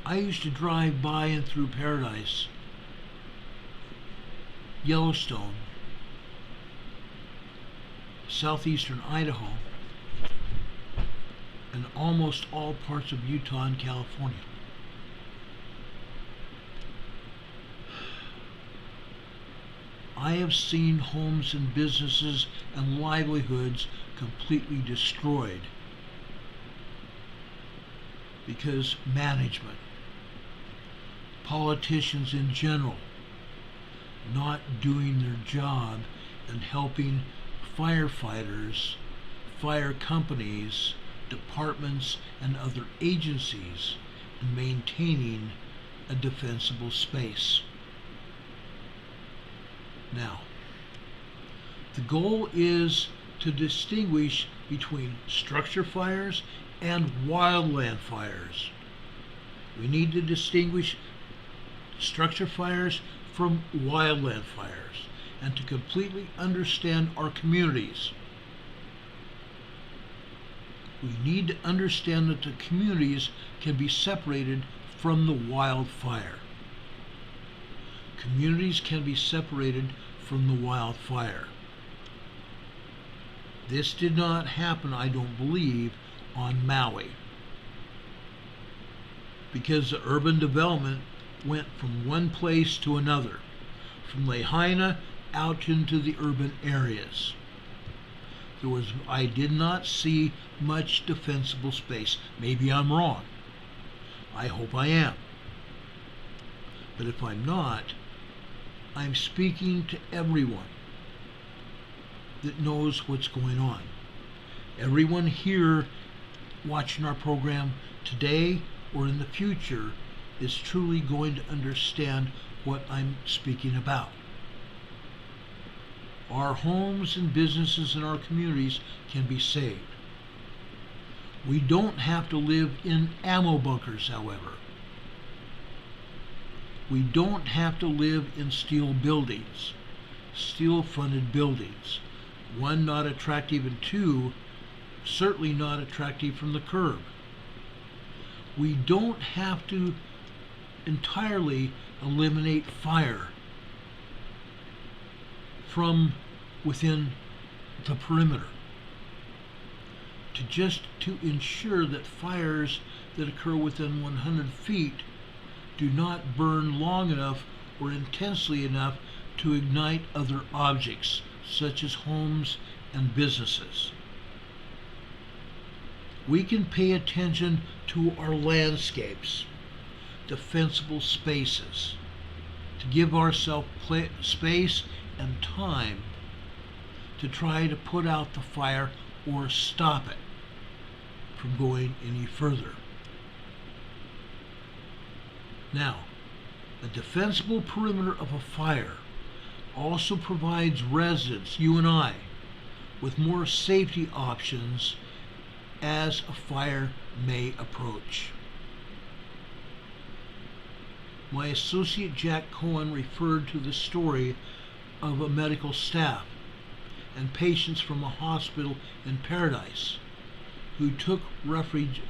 S1: I used to drive by and through Paradise, Yellowstone, southeastern Idaho, and almost all parts of Utah and California. I have seen homes and businesses and livelihoods completely destroyed because management, politicians in general, not doing their job and helping firefighters, fire companies, departments, and other agencies in maintaining a defensible space. Now, the goal is to distinguish between structure fires and wildland fires. We need to distinguish structure fires from wildland fires and to completely understand our communities. We need to understand that the communities can be separated from the wildfire. Communities can be separated from the wildfire. This did not happen, I don't believe, on Maui, because the urban development went from one place to another, from Lahaina out into the urban areas. I did not see much defensible space. Maybe I'm wrong. I hope I am. But if I'm not, I'm speaking to everyone that knows what's going on. Everyone here watching our program today or in the future is truly going to understand what I'm speaking about. Our homes and businesses in our communities can be saved. We don't have to live in ammo bunkers, however. We don't have to live in steel buildings, steel-fronted buildings. One, not attractive, and two, certainly not attractive from the curb. We don't have to entirely eliminate fire from within the perimeter. To ensure that fires that occur within 100 feet do not burn long enough or intensely enough to ignite other objects, such as homes and businesses. We can pay attention to our landscapes, defensible spaces, to give ourselves space and time to try to put out the fire or stop it from going any further. Now, a defensible perimeter of a fire also provides residents, you and I, with more safety options as a fire may approach. My associate Jack Cohen referred to the story of a medical staff and patients from a hospital in Paradise who took refuge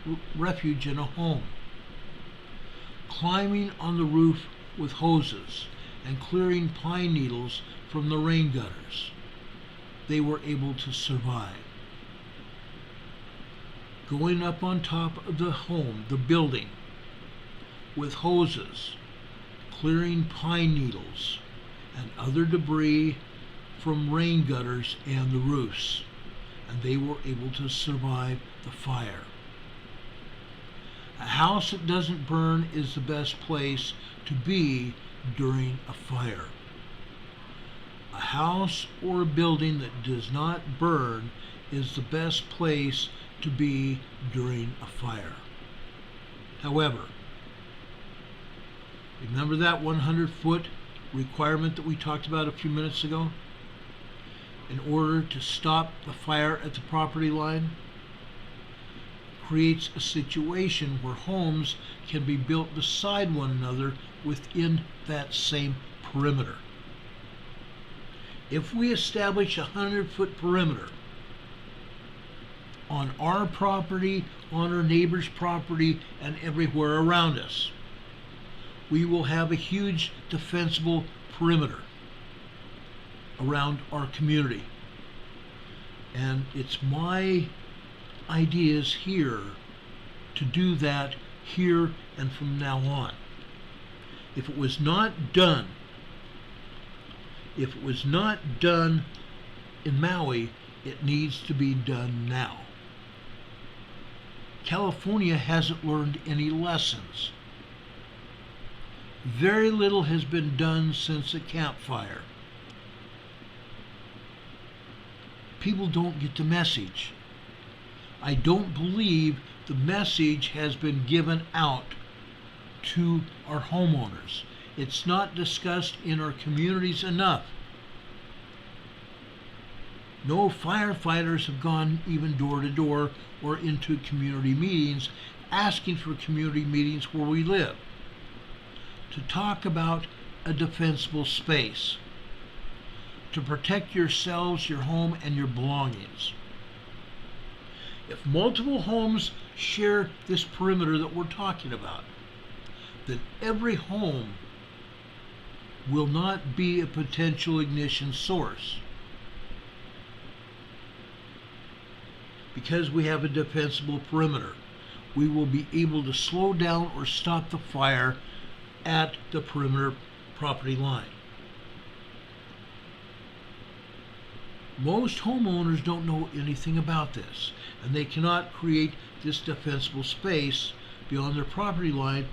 S1: in a home. Climbing on the roof with hoses and clearing pine needles from the rain gutters, they were able to survive. Going up on top of the home, the building, with hoses, clearing pine needles and other debris from rain gutters and the roofs, and they were able to survive the fire. A house that doesn't burn is the best place to be during a fire. A house or a building that does not burn is the best place to be during a fire. However, remember that 100-foot requirement that we talked about a few minutes ago? In order to stop the fire at the property line? creates a situation where homes can be built beside one another within that same perimeter. If we establish a 100-foot perimeter on our property, on our neighbor's property, and everywhere around us, we will have a huge defensible perimeter around our community. And it's my ideas here to do that here and from now on. If it was not done, in Maui, it needs to be done now. California hasn't learned any lessons. Very little has been done since the campfire. People don't get the message. I don't believe the message has been given out to our homeowners. It's not discussed in our communities enough. No firefighters have gone even door to door or into community meetings, asking for community meetings where we live, to talk about a defensible space, to protect yourselves, your home, and your belongings. If multiple homes share this perimeter that we're talking about, then every home will not be a potential ignition source, because we have a defensible perimeter. We will be able to slow down or stop the fire at the perimeter property line. Most homeowners don't know anything about this, and they cannot create this defensible space beyond their property line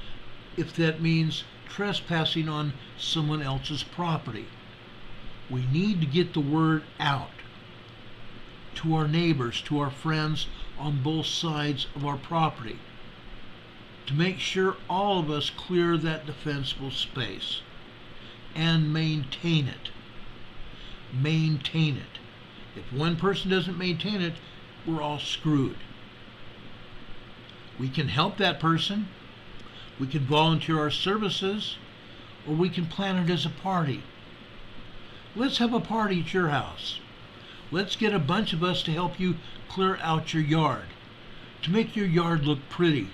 S1: if that means trespassing on someone else's property. We need to get the word out to our neighbors, to our friends on both sides of our property, to make sure all of us clear that defensible space and maintain it. Maintain it. If one person doesn't maintain it, we're all screwed. We can help that person, we can volunteer our services, or we can plan it as a party. Let's have a party at your house. Let's get a bunch of us to help you clear out your yard, to make your yard look pretty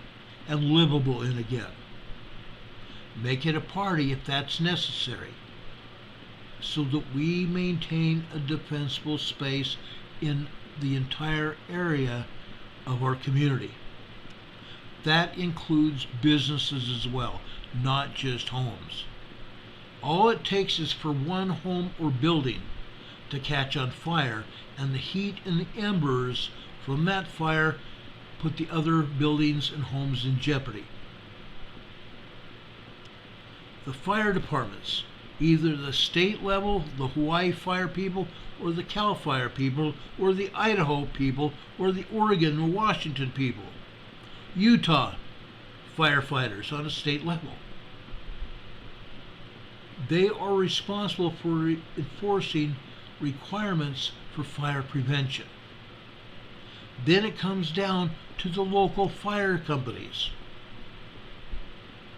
S1: and livable in again. Make it a party if that's necessary, so that we maintain a defensible space in the entire area of our community. That includes businesses as well, not just homes. All it takes is for one home or building to catch on fire, and the heat and the embers from that fire put the other buildings and homes in jeopardy. The fire departments, either the state level, the Hawaii fire people, or the Cal Fire people, or the Idaho people, or the Oregon or Washington people, Utah firefighters on a state level, they are responsible for enforcing requirements for fire prevention. Then it comes down to the local fire companies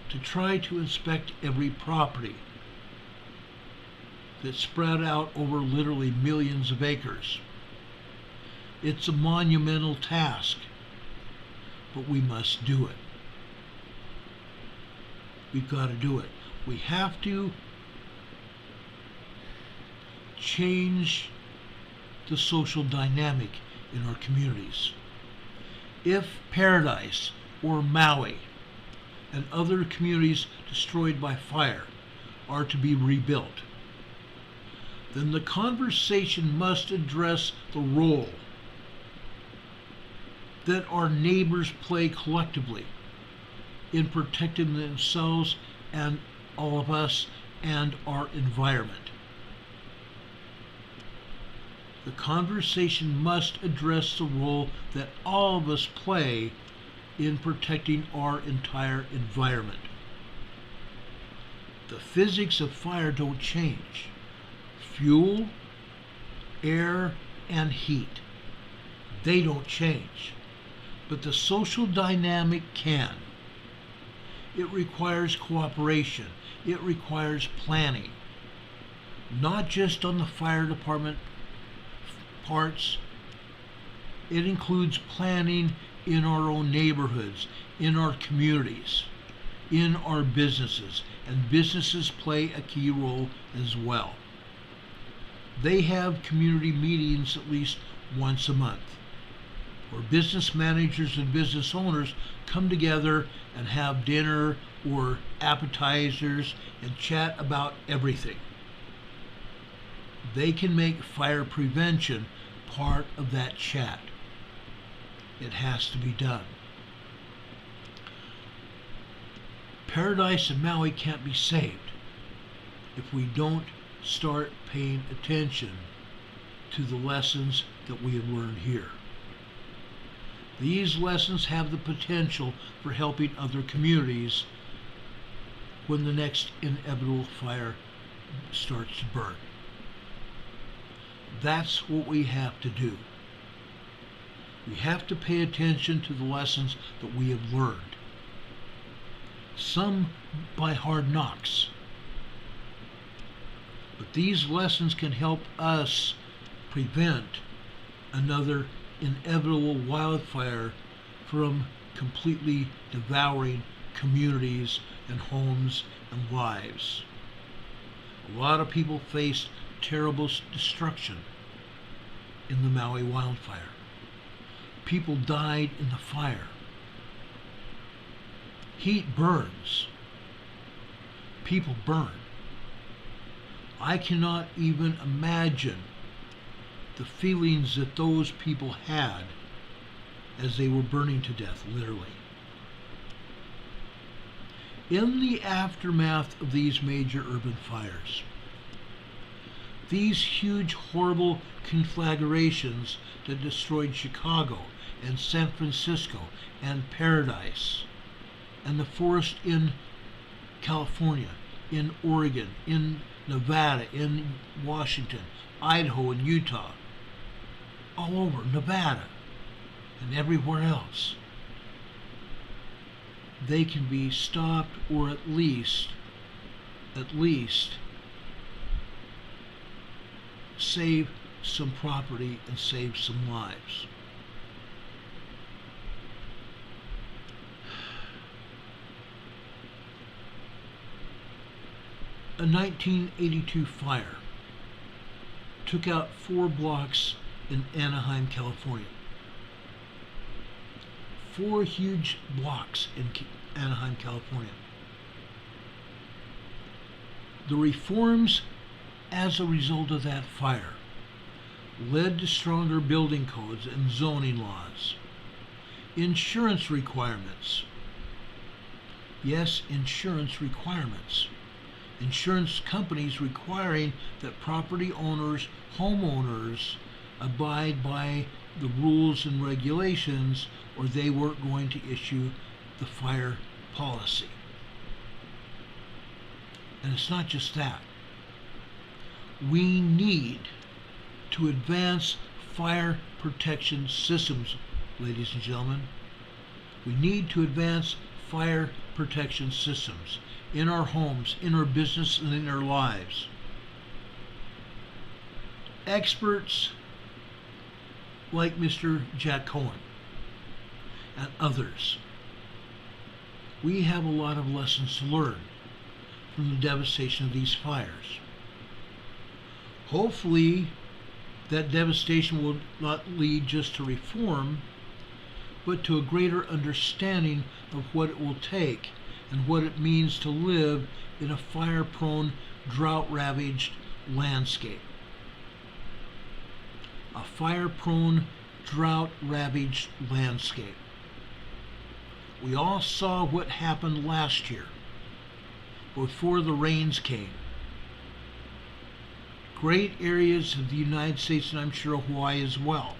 S1: to try to inspect every property that's spread out over literally millions of acres. It's a monumental task, but we must do it. We've got to do it. We have to change the social dynamic in our communities. If Paradise or Maui and other communities destroyed by fire are to be rebuilt, then the conversation must address the role that our neighbors play collectively in protecting themselves and all of us and our environment. The conversation must address the role that all of us play in protecting our entire environment. The physics of fire don't change. Fuel, air, and heat, they don't change. but the social dynamic can. It requires cooperation. It requires planning. Not just on the fire department parts. It includes planning in our own neighborhoods, in our communities, in our businesses, and businesses play a key role as well. They have community meetings at least once a month, where business managers and business owners come together and have dinner or appetizers and chat about everything. They can make fire prevention part of that chat. It has to be done. Paradise and Maui can't be saved if we don't start paying attention to the lessons that we have learned here. These lessons have the potential for helping other communities when the next inevitable fire starts to burn. That's what we have to do. We have to pay attention to the lessons that we have learned. Some by hard knocks. But these lessons can help us prevent another inevitable wildfire from completely devouring communities and homes and lives. A lot of people faced terrible destruction in the Maui wildfire. People died in the fire. Heat burns. People burn. I cannot even imagine the feelings that those people had as they were burning to death, literally. In the aftermath of these major urban fires, these huge, horrible conflagrations that destroyed Chicago and San Francisco and Paradise and the forest in California, in Oregon, in Nevada, in Washington, Idaho, and Utah, all over Nevada and everywhere else. They can be stopped, or at least save some property and save some lives. A 1982 fire took out 4 blocks in Anaheim, California. 4 huge blocks in Anaheim, California. The reforms as a result of that fire led to stronger building codes and zoning laws, insurance requirements. Yes, insurance requirements. Insurance companies requiring that property owners, homeowners, abide by the rules and regulations, or they weren't going to issue the fire policy. And it's not just that. We need to advance fire protection systems, ladies and gentlemen. We need to advance fire protection systems in our homes, in our business, and in our lives. Experts like Mr. Jack Cohen and others, we have a lot of lessons to learn from the devastation of these fires. Hopefully, that devastation will not lead just to reform, but to a greater understanding of what it will take and what it means to live in a fire-prone, drought-ravaged landscape. A fire-prone, drought-ravaged landscape. We all saw what happened last year before the rains came. Great areas of the United States, and I'm sure Hawaii as well,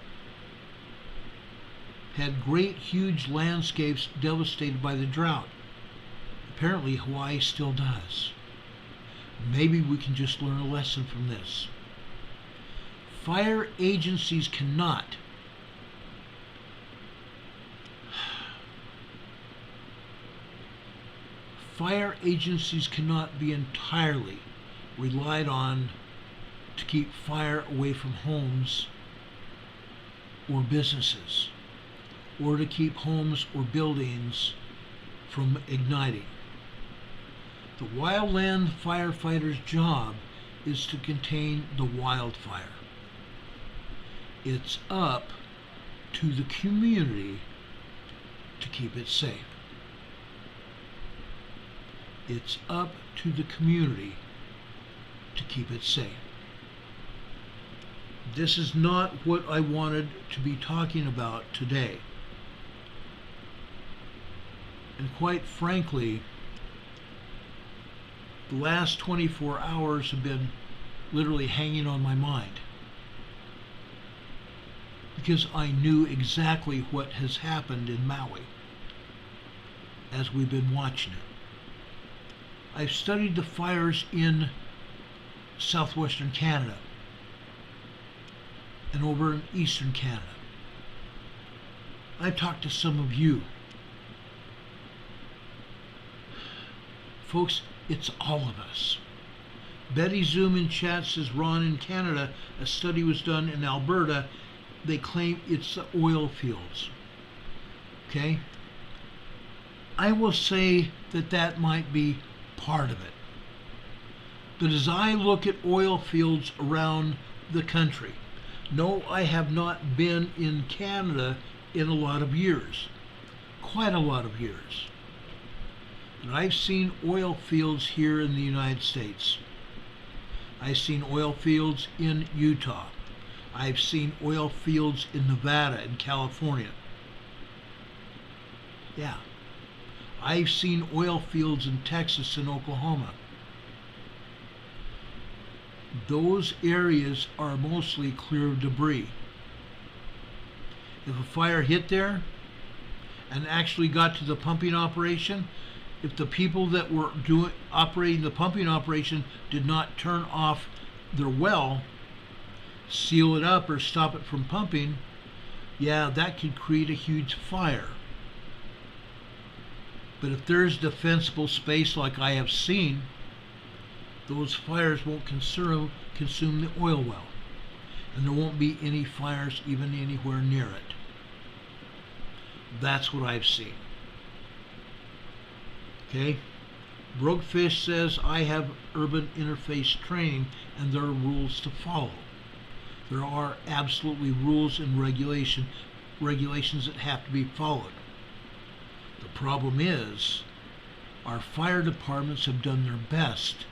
S1: had great, huge landscapes devastated by the drought. Apparently, Hawaii still does. Maybe we can just learn a lesson from this. Fire agencies cannot fire agencies cannot be entirely relied on to keep fire away from homes or businesses, or to keep homes or buildings from igniting. The wildland firefighter's job is to contain the wildfire. It's up to the community to keep it safe. It's up to the community to keep it safe. This is not what I wanted to be talking about today. And quite frankly, the last 24 hours have been literally hanging on my mind, because I knew exactly what has happened in Maui as we've been watching it. I've studied the fires in southwestern Canada and over in eastern Canada. I've talked to some of you. Folks, it's all of us. Betty Zoom in chat says, Ron, in Canada, a study was done in Alberta. They claim it's the oil fields. Okay? I will say that that might be part of it. But as I look at oil fields around the country, no, I have not been in Canada in a lot of years. Quite a lot of years. And I've seen oil fields here in the United States. I've seen oil fields in Utah. I've seen oil fields in Nevada and California. Yeah. I've seen oil fields in Texas and Oklahoma. Those areas are mostly clear of debris. If a fire hit there and actually got to the pumping operation, if the people that were operating the pumping operation did not turn off their well, seal it up or stop it from pumping, yeah, that could create a huge fire. But if there's defensible space like I have seen, those fires won't consume the oil well. And there won't be any fires even anywhere near it. That's what I've seen. Okay? Brokefish says, I have urban interface training and there are rules to follow. There are absolutely rules and regulations that have to be followed. The problem is, our fire departments have done their best,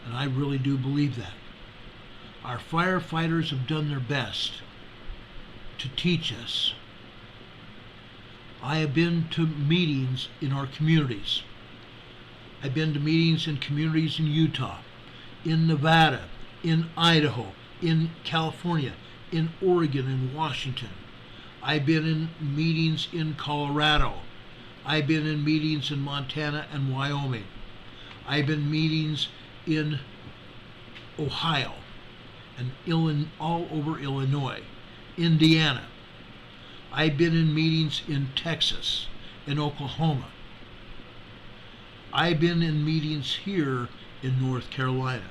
S1: and I really do believe that. Our firefighters have done their best to teach us. I have been to meetings in our communities. I've been to meetings in communities in Utah, in Nevada, in Idaho, in California, in Oregon and Washington. I've been in meetings in Colorado. I've been in meetings in Montana and Wyoming. I've been in meetings in Ohio and all over Illinois, Indiana. I've been in meetings in Texas, in Oklahoma. I've been in meetings here in North Carolina.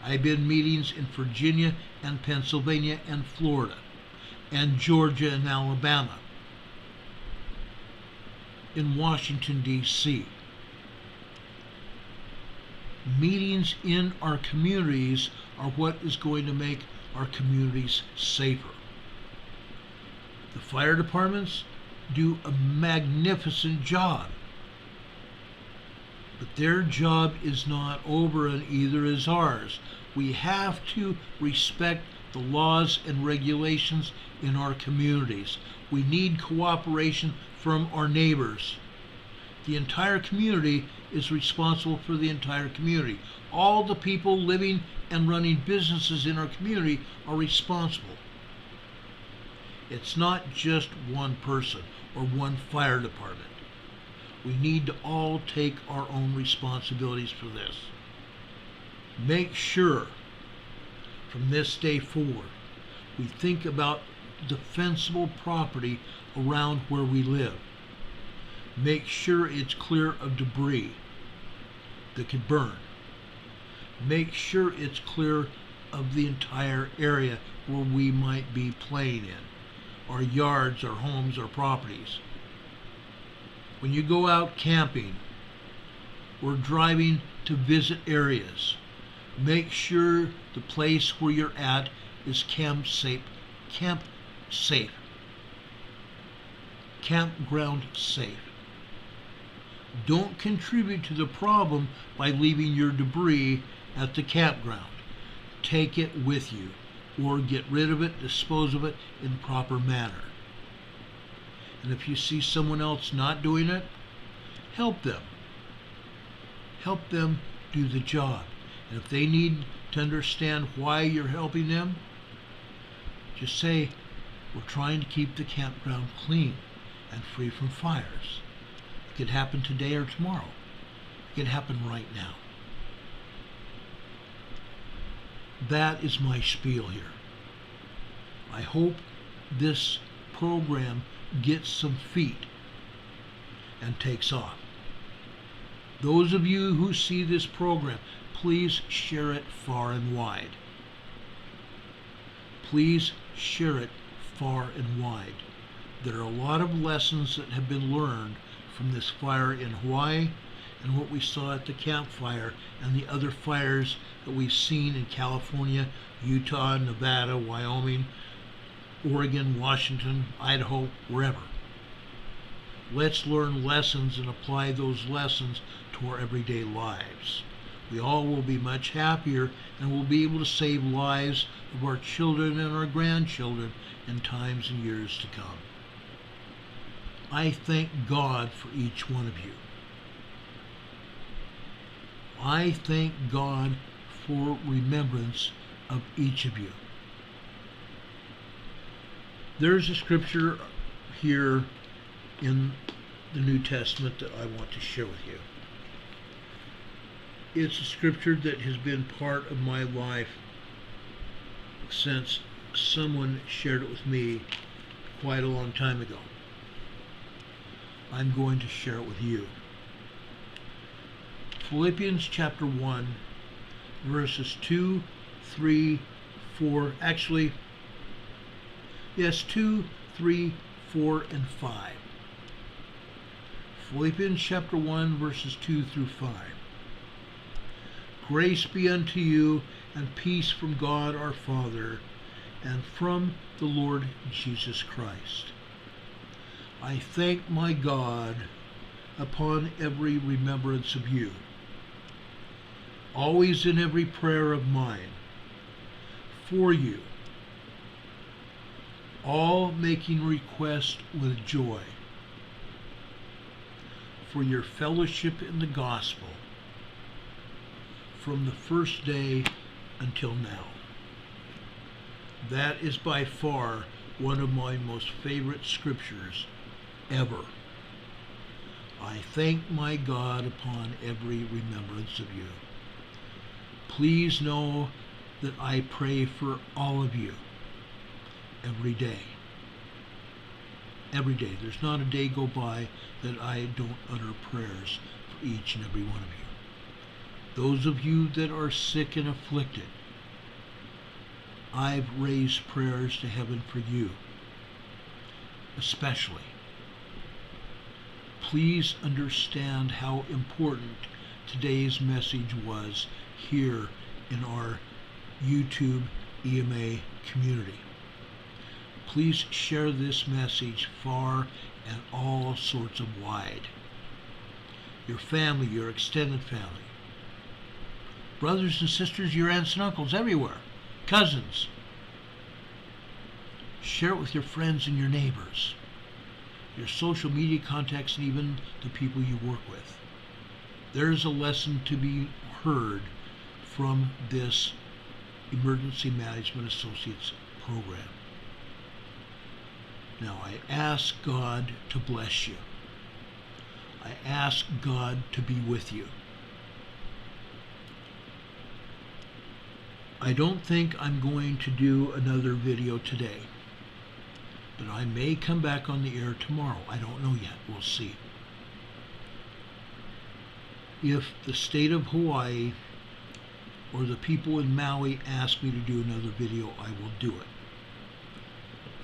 S1: I've been in meetings in Virginia and Pennsylvania and Florida and Georgia and Alabama, in Washington, D.C. Meetings in our communities are what is going to make our communities safer. The fire departments do a magnificent job, but their job is not over, and either is ours. We have to respect the laws and regulations in our communities. We need cooperation from our neighbors. The entire community is responsible for the entire community. All the people living and running businesses in our community are responsible. It's not just one person or one fire department. We need to all take our own responsibilities for this. Make sure from this day forward we think about defensible property around where we live. Make sure it's clear of debris. that could burn. Make sure it's clear of the entire area where we might be playing in, our yards, our homes, our properties. When you go out camping or driving to visit areas, make sure the place where you're at is campground safe. Don't contribute to the problem by leaving your debris at the campground. Take it with you, or get rid of it, dispose of it in proper manner. And if you see someone else not doing it, help them. Help them do the job. And if they need to understand why you're helping them, just say, we're trying to keep the campground clean and free from fires. It could happen today or tomorrow. It could happen right now. That is my spiel here. I hope this program gets some feet and takes off. Those of you who see this program, please share it far and wide. Please share it far and wide. There are a lot of lessons that have been learned from this fire in Hawaii and what we saw at the campfire and the other fires that we've seen in California, Utah, Nevada, Wyoming, Oregon, Washington, Idaho, wherever. Let's learn lessons and apply those lessons to our everyday lives. We all will be much happier and will be able to save lives of our children and our grandchildren in times and years to come. I thank God for each one of you. I thank God for remembrance of each of you. There's a scripture here in the New Testament that I want to share with you. It's a scripture that has been part of my life since someone shared it with me quite a long time ago. I'm going to share it with you. Philippians chapter 1, verses 2, 3, 4, 2, 3, 4, and 5. Philippians chapter 1, verses 2 through 5. Grace be unto you, and peace from God our Father, and from the Lord Jesus Christ. I thank my God upon every remembrance of you, always in every prayer of mine, for you, all making request with joy, for your fellowship in the gospel, from the first day until now. That is by far one of my most favorite scriptures ever. I thank my God upon every remembrance of you. Please know that I pray for all of you every day. Every day. There's not a day go by that I don't utter prayers for each and every one of you. Those of you that are sick and afflicted, I've raised prayers to heaven for you, especially. Please understand how important today's message was here in our YouTube EMA community. Please share this message far and all sorts of wide. Your family, your extended family, brothers and sisters, your aunts and uncles everywhere, cousins. Share it with your friends and your neighbors, your social media contacts, and even the people you work with. There's a lesson to be heard from this Emergency Management Associates program. Now, I ask God to bless you. I ask God to be with you. I don't think I'm going to do another video today, but I may come back on the air tomorrow. I don't know yet. We'll see. if the state of Hawaii or the people in Maui ask me to do another video, I will do it.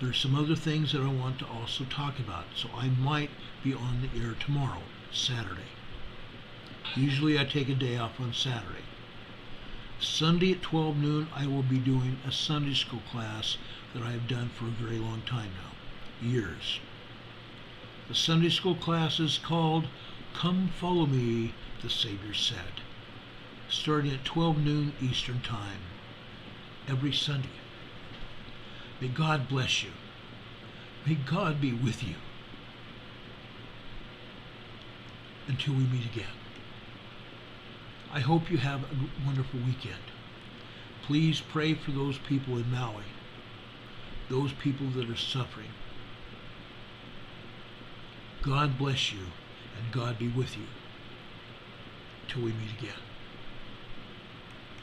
S1: There's some other things that I want to also talk about, so I might be on the air tomorrow, Saturday. Usually I take a day off on Saturday. Sunday at 12 noon, I will be doing a Sunday school class that I have done for a very long time now, years. The Sunday school class is called Come Follow Me, the Savior Said, starting at 12 noon Eastern Time, every Sunday. May God bless you. May God be with you. Until we meet again. I hope you have a wonderful weekend. Please pray for those people in Maui, those people that are suffering. God bless you, and God be with you till we meet again.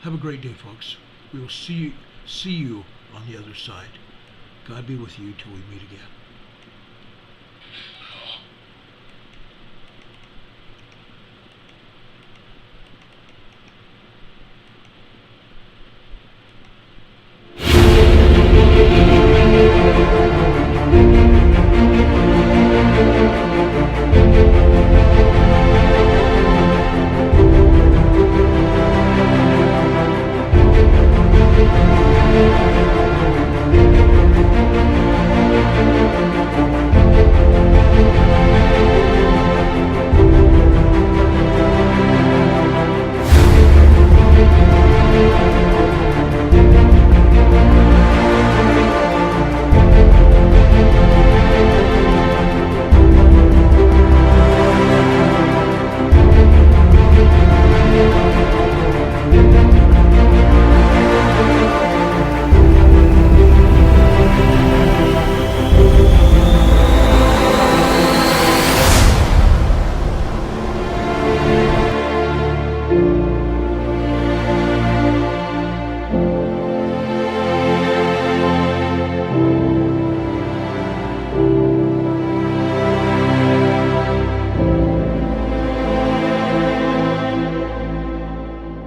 S1: Have a great day, folks. We will see you on the other side. God be with you till we meet again.